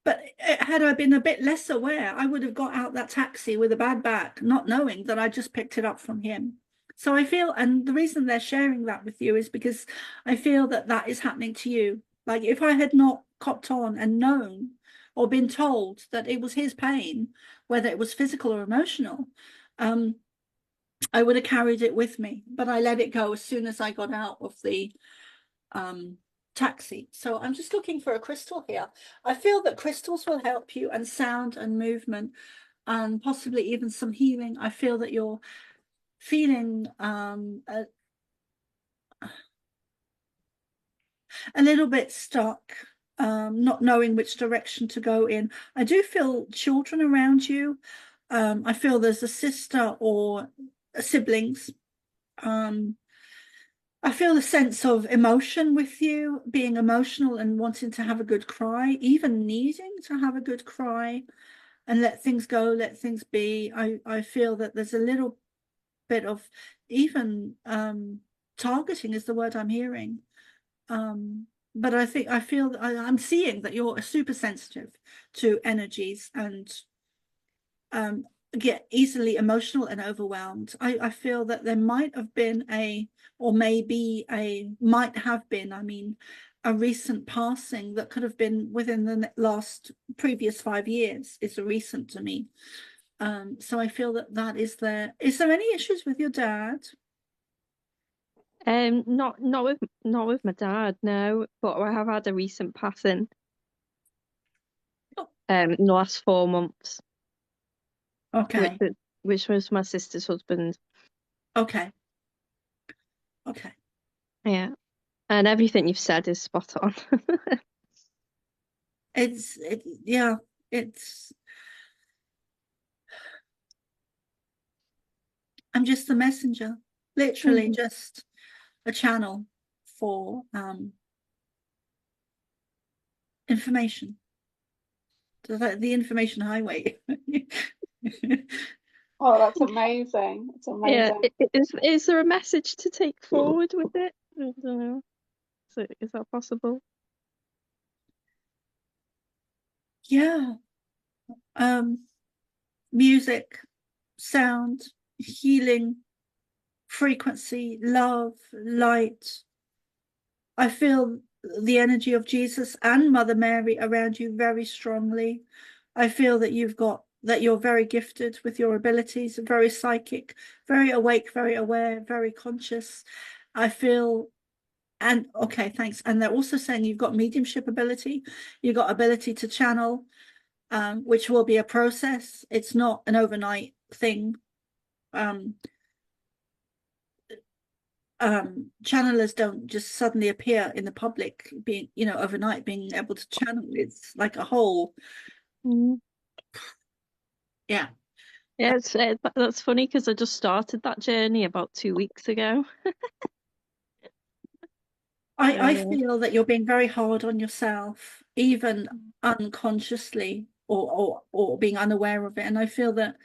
But had I been a bit less aware, I would have got out that taxi with a bad back, not knowing that I just picked it up from him. So I feel, and the reason they're sharing that with you is because I feel that that is happening to you. Like if I had not copped on and known or been told that it was his pain, whether it was physical or emotional, I would have carried it with me. But I let it go as soon as I got out of the taxi. So I'm just looking for a crystal here. I feel that crystals will help you, and sound and movement, and possibly even some healing. I feel that you're feeling a little bit stuck, not knowing which direction to go in. I do feel children around you. I feel there's a sister or siblings. I feel a sense of emotion with you, being emotional and wanting to have a good cry, even needing to have a good cry and let things go, let things be. I feel that there's a little bit of even targeting is the word I'm hearing. But I feel that I'm seeing that you're super sensitive to energies and get easily emotional and overwhelmed. I feel that there might have been might have been, I mean, a recent passing that could have been within the last previous 5 years is a recent to me. So I feel that is there. Is there any issues with your dad? Not with my dad, no, but I have had a recent passing. In the last 4 months. Okay. Which was my sister's husband. Okay. Okay. Yeah. And everything you've said is spot on. Yeah, I'm just the messenger, literally just a channel for information. The information highway. Oh, that's amazing. It's Yeah, amazing. is there a message to take forward with it? I don't know. Is that possible? Yeah. Music, sound, healing, frequency, love, light. I feel the energy of Jesus and Mother Mary around you very strongly. I feel that you're very gifted with your abilities, very psychic, very awake, very aware, very conscious. I feel, and okay, thanks. And they're also saying you've got mediumship ability, you've got ability to channel, which will be a process. It's not an overnight thing. Um, channelers don't just suddenly appear in the public being, overnight being able to channel. It's like a whole, Mm. yeah. Yeah, that's funny because I just started that journey about 2 weeks ago. I feel that you're being very hard on yourself, even unconsciously or being unaware of it. And I feel that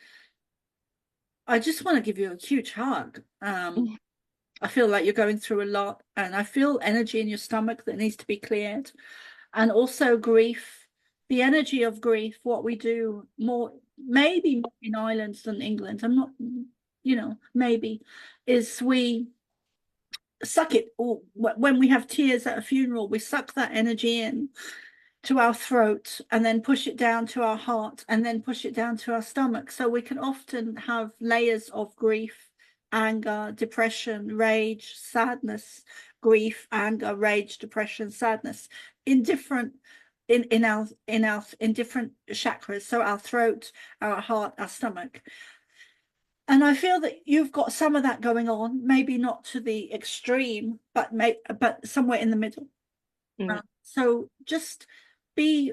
I just want to give you a huge hug. I feel like you're going through a lot, and I feel energy in your stomach that needs to be cleared. And also grief, the energy of grief, what we do more, maybe more in Ireland than England. I'm not, maybe, is we suck it, or when we have tears at a funeral, we suck that energy in to our throat and then push it down to our heart and then push it down to our stomach. So we can often have layers of grief, anger, depression, rage, sadness, grief, anger, rage, depression, sadness in different in different chakras. So our throat, our heart, our stomach. And I feel that you've got some of that going on, maybe not to the extreme, but somewhere in the middle. So just be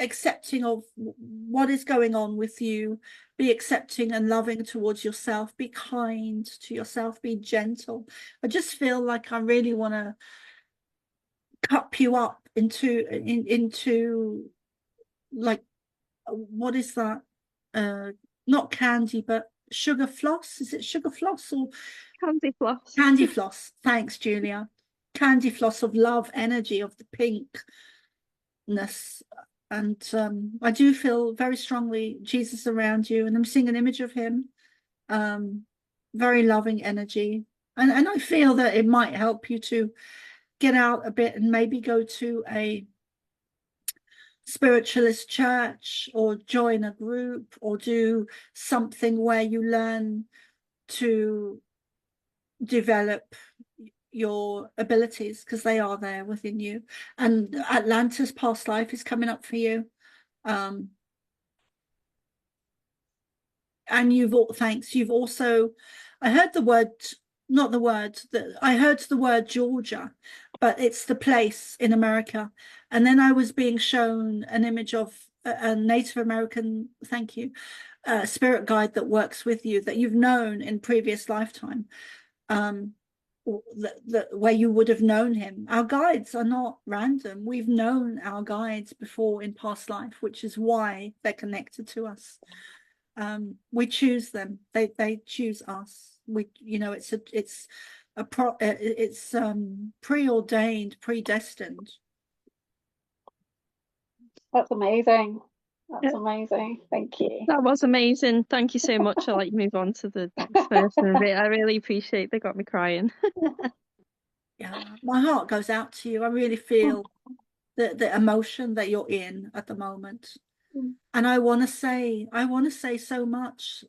accepting of what is going on with you. Be accepting and loving towards yourself. Be kind to yourself. Be gentle. I just feel like I really want to cup you up into like, what is that? Not candy, but sugar floss. Is it sugar floss or Candy floss. candy floss? Thanks, Julia. Candy floss of love, energy, of the pinkness. And I do feel very strongly Jesus around you, and I'm seeing an image of him. Very loving energy. And I feel that it might help you to get out a bit and maybe go to a spiritualist church or join a group or do something where you learn to develop your abilities, because they are there within you. And Atlanta's past life is coming up for you. And you've also, I heard the word, not the word, I heard the word Georgia, but it's the place in America. And then I was being shown an image of a Native American, thank you, spirit guide that works with you, that you've known in previous lifetime, where you would have known him. Our guides are not random. We've known our guides before in past life, which is why they're connected to us. We choose them. They choose us. It's preordained, predestined. That's amazing. That's amazing. Thank you. That was amazing. Thank you so much. I'll move on to the next person a bit. I really appreciate they got me crying. Yeah, my heart goes out to you. I really feel the emotion that you're in at the moment. And I want to say so much.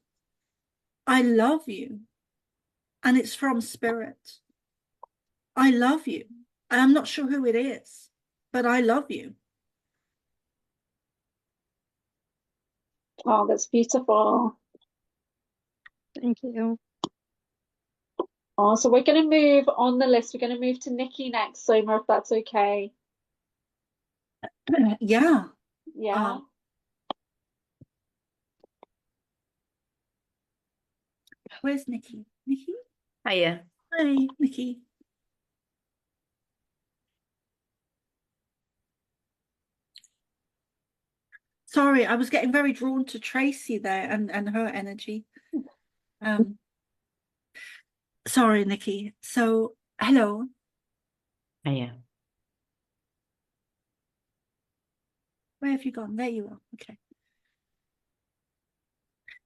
I love you. And it's from spirit. I love you. And I'm not sure who it is, but I love you. Oh, that's beautiful. Thank you. Oh, so we're going to move on the list. We're going to move to Nikki next, Soma, if that's okay. Yeah. Yeah. Where's Nikki? Nikki? Hiya. Hi, Nikki. Sorry, I was getting very drawn to Tracy there and her energy. Sorry, Nikki. So, hello. Oh, yeah. Where have you gone? There you are. Okay.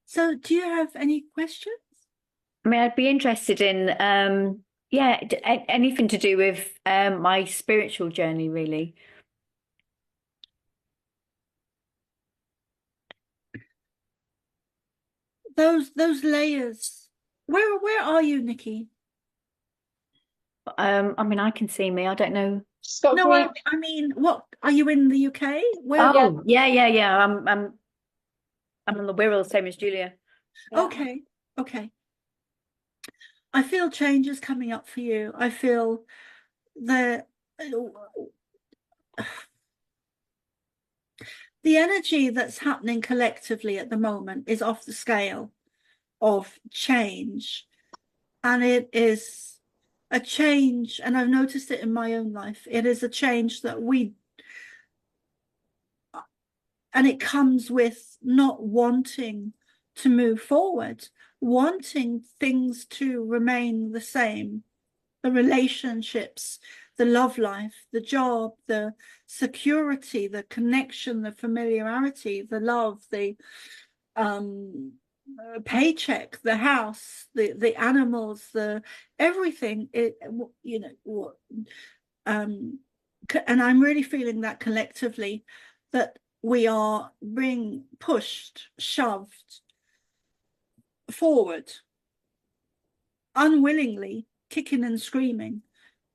So, do you have any questions? I mean, I'd be interested in, yeah, anything to do with my spiritual journey, really. Those layers. Where are you, Nikki? I mean, I can see me. I don't know. She's got No, green. I mean, what are you in the UK? Where? Oh, yeah. I'm on the Wirral, same as Julia. Yeah. Okay. I feel changes coming up for you. I feel the energy that's happening collectively at the moment is off the scale of change. And it is a change, and I've noticed it in my own life. It is a change that and it comes with not wanting to move forward, wanting things to remain the same, the relationships, the love life, the job, the security, the connection, the familiarity, the love, the paycheck, the house, the animals, the everything. And I'm really feeling that collectively, that we are being pushed, shoved forward, unwillingly, kicking and screaming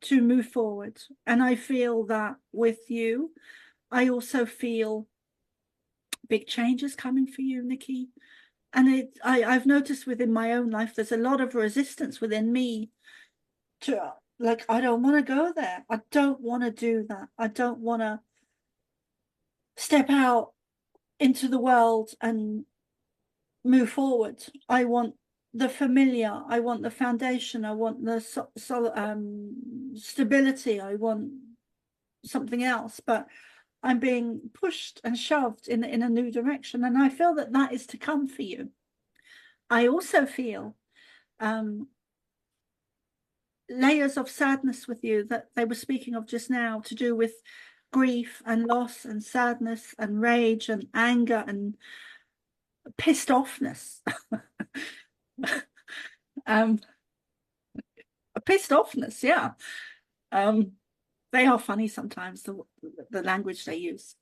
to move forward. And I feel that with you. I also feel big changes coming for you, Nikki. And I've noticed within my own life, there's a lot of resistance within me to, like, I don't want to go there. I don't want to do that. I don't want to step out into the world and move forward. I want the familiar. I want the foundation. I want the stability. I want something else. But I'm being pushed and shoved in a new direction. And I feel that that is to come for you. I also feel layers of sadness with you that they were speaking of just now, to do with grief and loss and sadness and rage and anger and pissed offness. Pissed offness, yeah. They are funny sometimes, the language they use.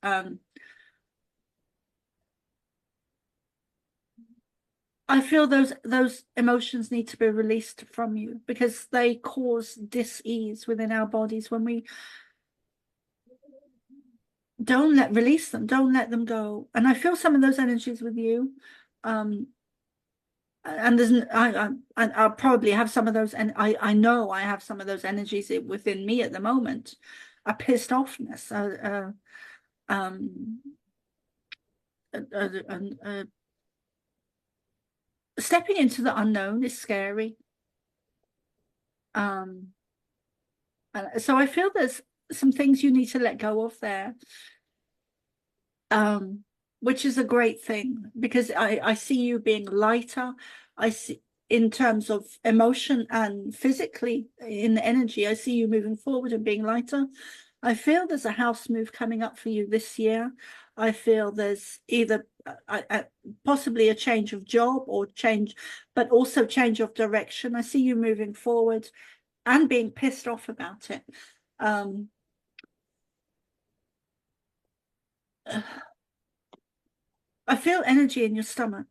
I feel those emotions need to be released from you, because they cause dis-ease within our bodies when we don't release them, don't let them go. And I feel some of those energies with you. And I'll probably have some of those, and I know I have some of those energies within me at the moment. A pissed offness, stepping into the unknown is scary. So I feel there's some things you need to let go of there, which is a great thing, because I see you being lighter. I see, in terms of emotion and physically in energy, I see you moving forward and being lighter. I feel there's a house move coming up for you this year. I feel there's either possibly a change of job or change, but also change of direction. I see you moving forward and being pissed off about it. I feel energy in your stomach.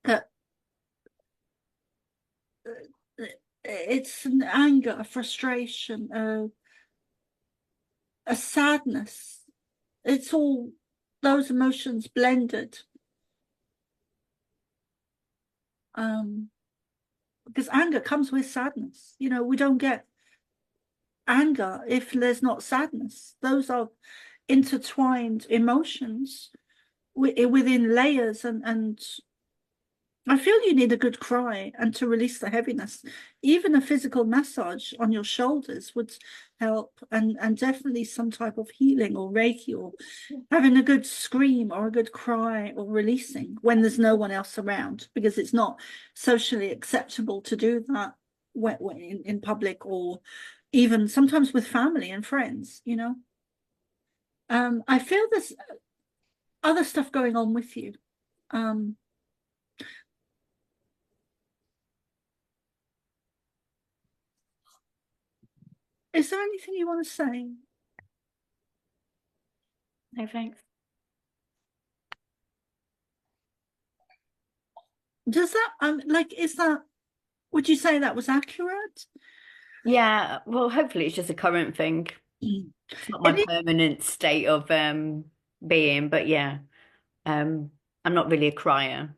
That it's an anger, a frustration, a sadness. It's all those emotions blended. Because anger comes with sadness. You know, we don't get anger if there's not sadness. Those are intertwined emotions within layers, and I feel you need a good cry and to release the heaviness. Even a physical massage on your shoulders would help, and definitely some type of healing or Reiki, or having a good scream or a good cry or releasing when there's no one else around, because it's not socially acceptable to do that in public, or even sometimes with family and friends, you know. I feel there's other stuff going on with you. Is there anything you want to say? No, thanks. Does that is that, would you say that was accurate? Yeah, well, hopefully it's just a current thing. It's not my permanent state of being, but yeah, I'm not really a crier.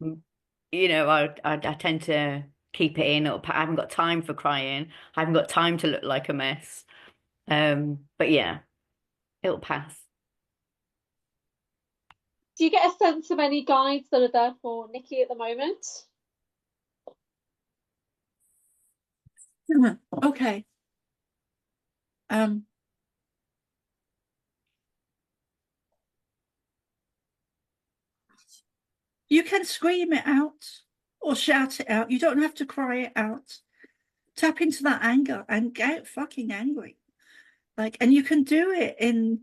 You know, I tend to keep it in, or I haven't got time for crying. I haven't got time to look like a mess. But yeah, it'll pass. Do you get a sense of any guides that are there for Nikki at the moment? Okay. You can scream it out or shout it out. You don't have to cry it out. Tap into that anger and get fucking angry. And you can do it in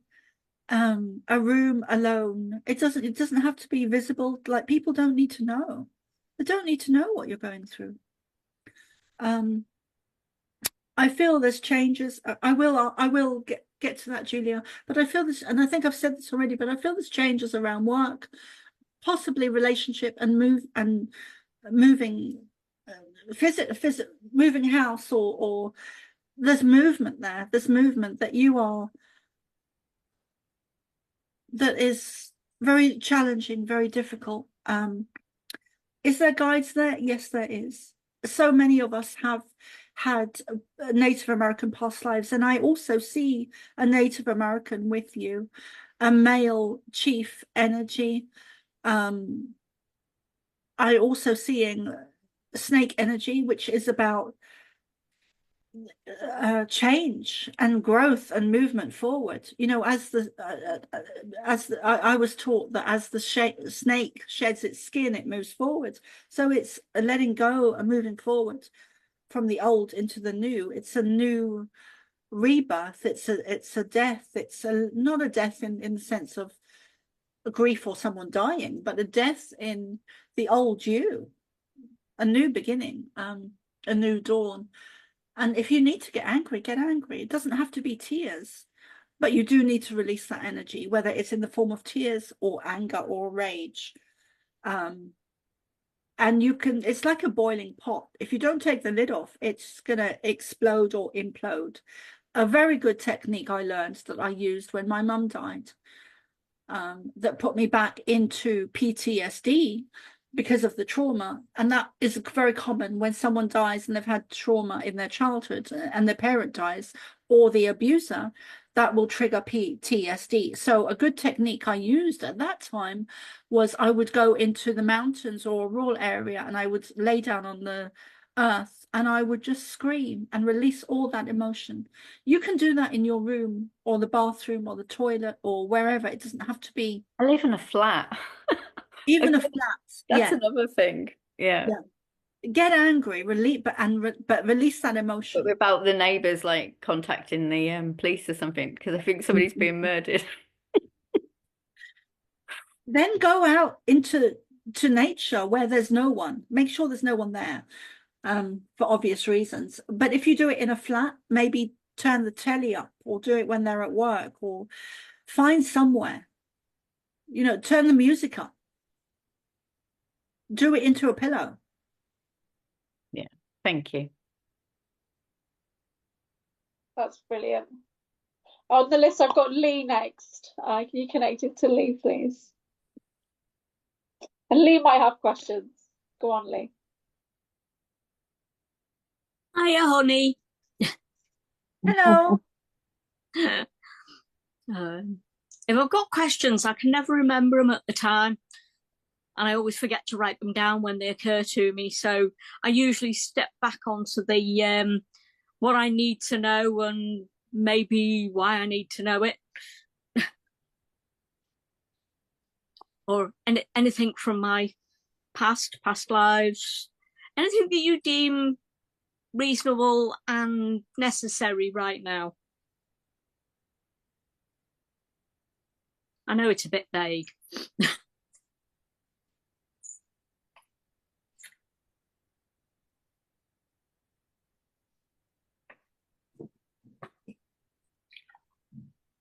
a room alone. It doesn't have to be visible. Like, people don't need to know. They don't need to know what you're going through. I feel there's changes. I will get to that, Julia. But I feel this, and I think I've said this already, but I feel there's changes around work, possibly relationship, and moving, moving house, or there's movement there. There's movement that that is very challenging, very difficult. Is there guides there? Yes, there is. So many of us have had Native American past lives, and I also see a Native American with you, a male chief energy. I also seeing snake energy, which is about change and growth and movement forward. You know, I was taught that as the snake sheds its skin, it moves forward. So it's a letting go and moving forward from the old into the new. It's a new rebirth. It's a death. It's not a death in the sense of grief or someone dying, but a death in the old you, a new beginning, a new dawn. And if you need to get angry, get angry. It doesn't have to be tears, but you do need to release that energy, whether it's in the form of tears or anger or rage. And you can, it's like a boiling pot. If you don't take the lid off, it's going to explode or implode. A very good technique I learned that I used when my mum died, that put me back into PTSD because of the trauma. And that is very common when someone dies and they've had trauma in their childhood and their parent dies, or the abuser, that will trigger PTSD. So a good technique I used at that time was I would go into the mountains or a rural area, and I would lay down on the earth and I would just scream and release all that emotion. You can do that in your room or the bathroom or the toilet or wherever. It doesn't have to be. I live in a flat. Even a Okay, flat. that's Yeah. another thing. Yeah. Get angry, release, but release that But emotion. about the neighbours like contacting the police or something, because I think somebody's being murdered. Then go out into nature where there's no one. Make sure there's no one there, for obvious reasons. But if you do it in a flat, maybe turn the telly up, or do it when they're at work, or find somewhere, you know, turn the music up. Do it into a pillow. Yeah, thank you. That's brilliant. On the list, I've got Lee next. Can you connect it to Lee, please? And Lee might have questions. Go on, Lee. Hiya, honey. Hello. If I've got questions, I can never remember them at the time. and I always forget to write them down when they occur to me. So I usually step back onto the what I need to know and maybe why I need to know it. Or anything from my past lives, anything that you deem reasonable and necessary right now. I know it's a bit vague.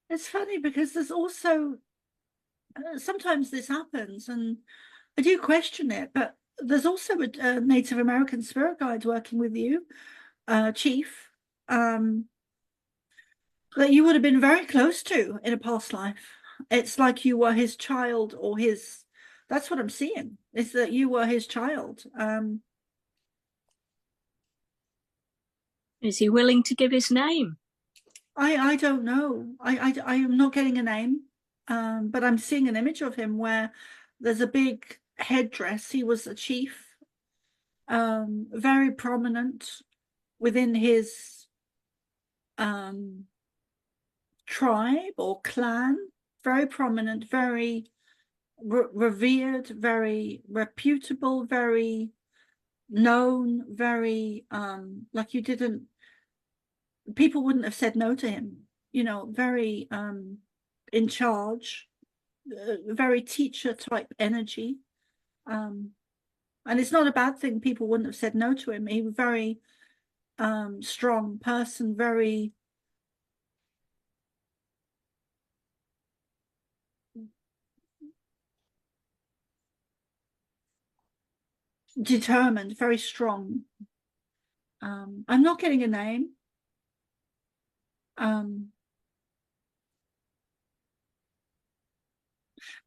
It's funny because there's also sometimes this happens, and I do question it, but there's also a Native American spirit guide working with you, Chief, that you would have been very close to in a past life. It's like you were his child or his, that's what I'm seeing, is that you were his child. Is he willing to give his name? I don't know. I am not getting a name, but I'm seeing an image of him where there's a big headdress. He was a chief, very prominent within his tribe or clan, very prominent, very revered, very reputable, very known, very like you didn't, people wouldn't have said no to him, you know, very in charge, very teacher type energy. And it's not a bad thing, people wouldn't have said no to him. He was very strong person, very determined, very strong. I'm not getting a name.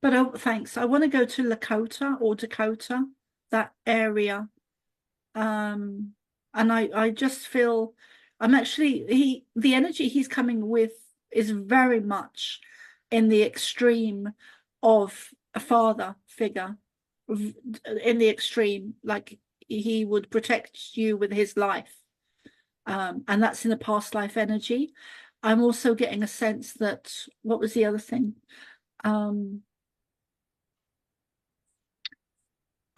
But thanks. I want to go to Lakota or Dakota, that area. And I just feel I'm actually the energy he's coming with is very much in the extreme of a father figure, in the extreme, like he would protect you with his life. And that's in the past life energy. I'm also getting a sense that, what was the other thing?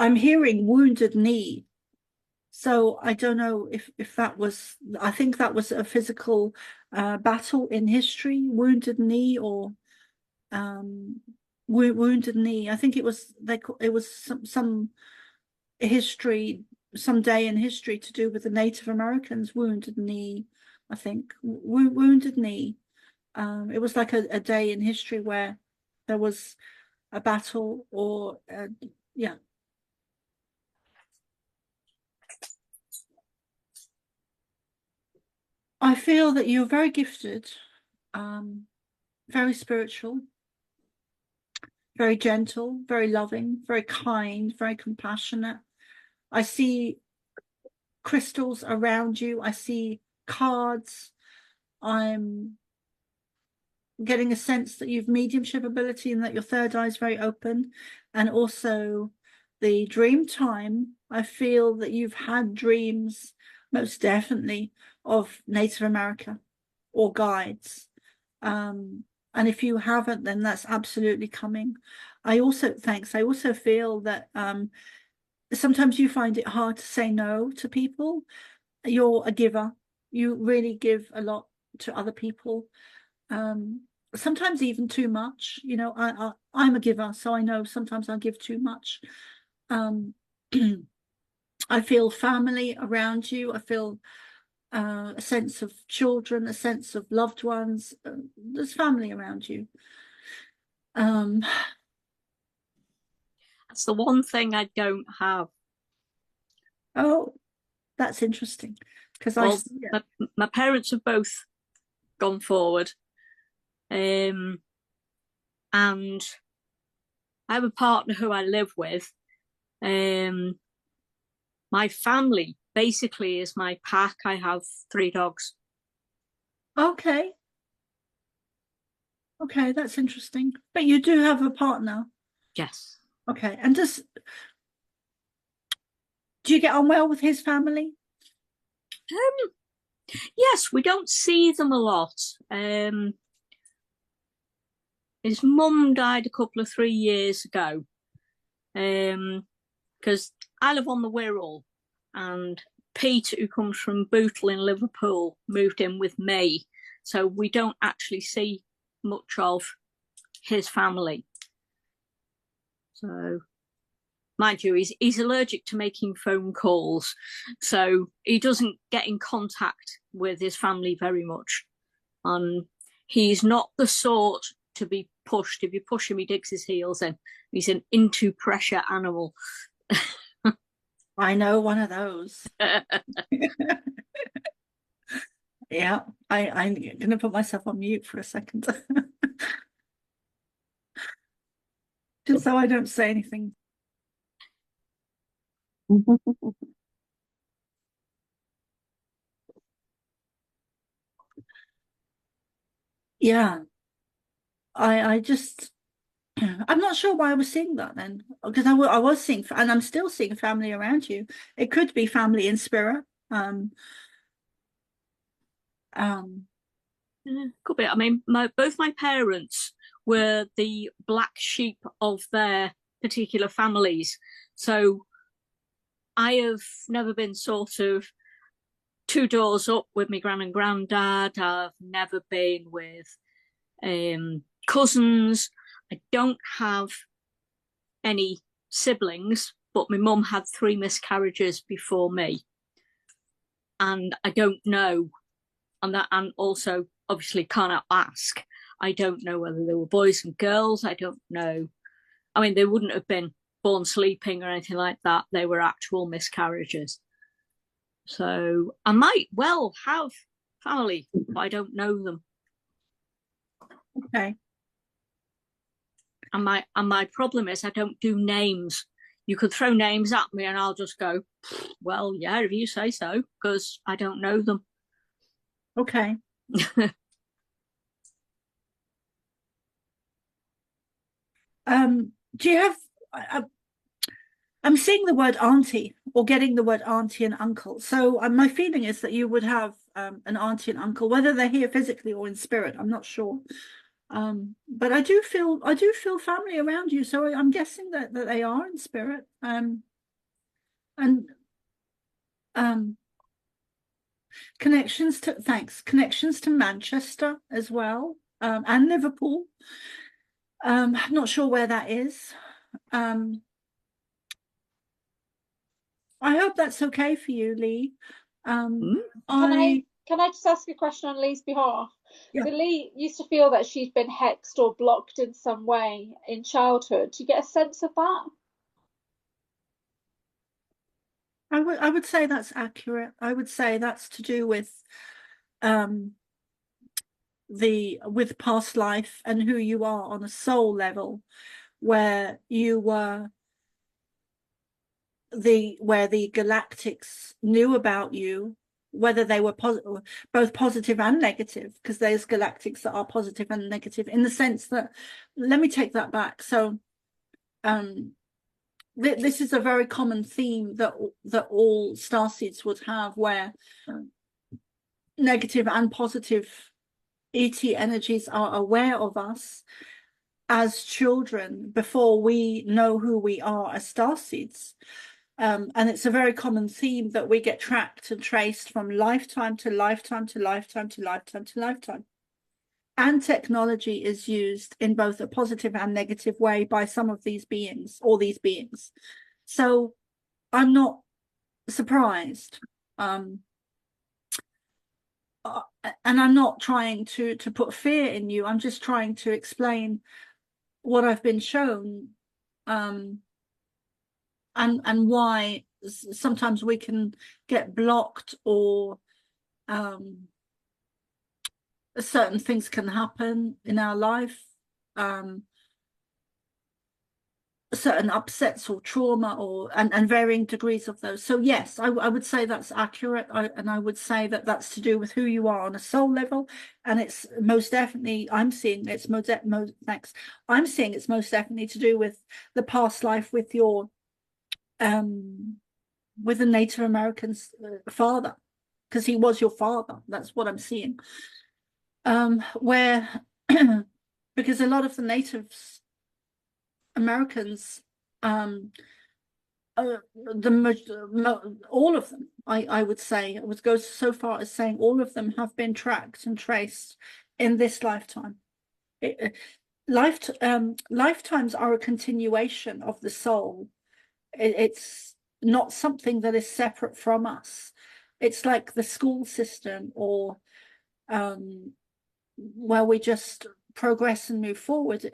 I'm hearing wounded knee. So I don't know if that was, I think that was a physical battle in history, wounded knee or wounded knee. I think it was it was some history, some day in history to do with the Native Americans, wounded knee, I think, wounded knee. It was like a day in history where there was a battle or yeah. I feel that you're very gifted, very spiritual, very gentle, very loving, very kind, very compassionate. I see crystals around you. I see cards. I'm getting a sense that you've mediumship ability and that your third eye is very open. And also the dream time, I feel that you've had dreams, most definitely, of Native America or guides. And if you haven't, then that's absolutely coming. I also feel that sometimes you find it hard to say no to people. You're a giver. You really give a lot to other people. Sometimes even too much. You know, I'm a giver, so I know sometimes I give too much. I feel family around you. I feel a sense of children, a sense of loved ones. There's family around you. That's the one thing I don't have. Oh, that's interesting. Because my parents have both gone forward. And I have a partner who I live with. My family basically is my pack. I have 3 dogs. Okay. Okay, that's interesting. But you do have a partner. Yes. Okay. And do you get on well with his family? Yes, we don't see them a lot. His mum died a couple of 3 years ago. Because I live on the Wirral, and Pete, who comes from Bootle in Liverpool, moved in with me. So we don't actually see much of his family. So, mind you, he's allergic to making phone calls. So he doesn't get in contact with his family very much. And he's not the sort to be pushed. If you push him, he digs his heels in. He's an into pressure animal. I know one of those. Yeah, I'm gonna put myself on mute for a second. Just so I don't say anything. Yeah, I just, I'm not sure why I was seeing that then, because I was seeing, and I'm still seeing family around you. It could be family in spirit. Could be. I mean, both my parents were the black sheep of their particular families. So I have never been sort of two doors up with my gran and granddad. I've never been with cousins. I don't have any siblings, but my mum had 3 miscarriages before me. And I don't know, and also obviously can't ask. I don't know whether they were boys and girls. I don't know. I mean, they wouldn't have been born sleeping or anything like that. They were actual miscarriages. So I might well have family, but I don't know them. Okay. And my problem is I don't do names. You could throw names at me and I'll just go, well, yeah, if you say so, because I don't know them. Okay. Do you have, I'm seeing the word auntie, or getting the word auntie and uncle. So my feeling is that you would have an auntie and uncle, whether they're here physically or in spirit. I'm not sure. But I do feel family around you. So I'm guessing that they are in spirit. And connections to Manchester as well, and Liverpool. I'm not sure where that is. I hope that's okay for you, Lee. Can I just ask a question on Lee's behalf? Yeah. So Lee used to feel that she'd been hexed or blocked in some way in childhood. Do you get a sense of that? I would say that's accurate. I would say that's to do with with past life and who you are on a soul level, where you were where the galactics knew about you, whether they were both positive and negative, because there's galactics that are positive and negative, in the sense that, let me take that back. So this is a very common theme that all starseeds would have, where negative and positive ET energies are aware of us as children before we know who we are as starseeds. And it's a very common theme that we get tracked and traced from lifetime to lifetime to lifetime to lifetime to lifetime. And technology is used in both a positive and negative way by some of these beings, all these beings. So I'm not surprised. And I'm not trying to put fear in you. I'm just trying to explain what I've been shown, and why sometimes we can get blocked, or certain things can happen in our life. certain upsets or trauma, or and varying degrees of those. So yes, I would say that's accurate, and I would say that that's to do with who you are on a soul level, and it's most definitely, I'm seeing it's most definitely to do with the past life with your with a Native American father, because he was your father. That's what I'm seeing. Where because a lot of the Natives Americans, all of them, I would say, I would go so far as saying all of them have been tracked and traced in this lifetime. Lifetimes are a continuation of the soul. It's not something that is separate from us. It's like the school system, or where we just progress and move forward.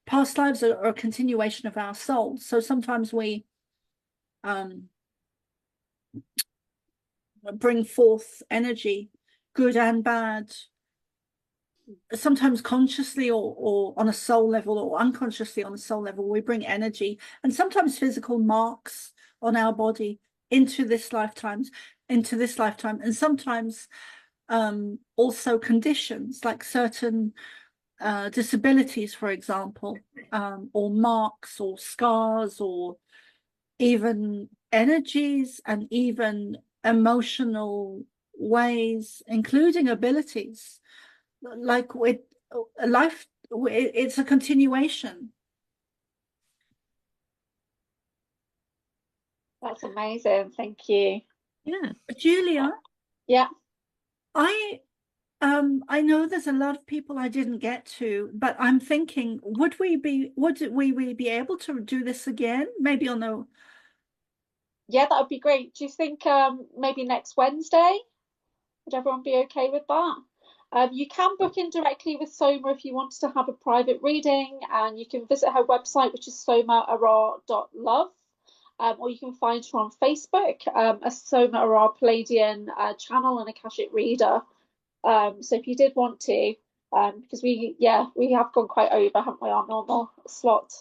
Past lives are a continuation of our soul. So sometimes we bring forth energy, good and bad, sometimes consciously or on a soul level, or unconsciously on a soul level. We bring energy and sometimes physical marks on our body into this lifetime, and sometimes also conditions like certain disabilities, for example, or marks or scars, or even energies, and even emotional ways, including abilities. Like with life, it's a continuation. That's amazing. Thank you. Yeah. Julia, Yeah. I know there's a lot of people I didn't get to, but I'm thinking, would we be able to do this again? Maybe on a Yeah, that would be great. Do you think maybe next Wednesday? Would everyone be okay with that? You can book in directly with Soma if you wanted to have a private reading, and you can visit her website, which is somaarah.love, or you can find her on Facebook, a Soma ARah Palladian channel and Akashic reader. So if you did want to, because we have gone quite over, haven't we, our normal slot.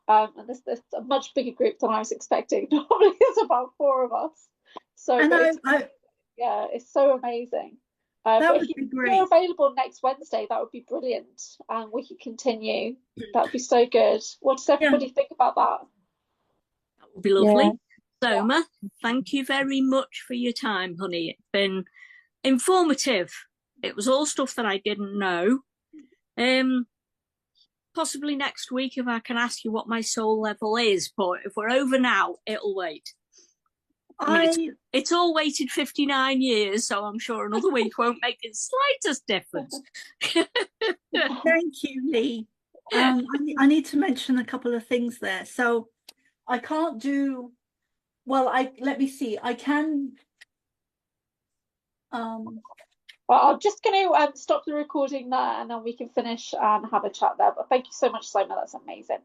And there's a much bigger group than I was expecting. Normally it's about 4 of us. So it's so amazing. that But would if be you're great. available next Wednesday, that would be brilliant, and we could continue. That would be so good. What does everybody think about that? That would be lovely. Yeah. Soma, thank you very much for your time, honey. It's been informative. It was all stuff that I didn't know. Possibly next week if I can ask you what my soul level is, but if we're over now, it'll wait. I mean, it's all waited 59 years, so I'm sure another week won't make the slightest difference. Thank you, Lee. I need to mention a couple of things there. So I can't do, well, let me see. I can. Well, I'm just going to stop the recording there, and then we can finish and have a chat there. But thank you so much, Soma. That's amazing.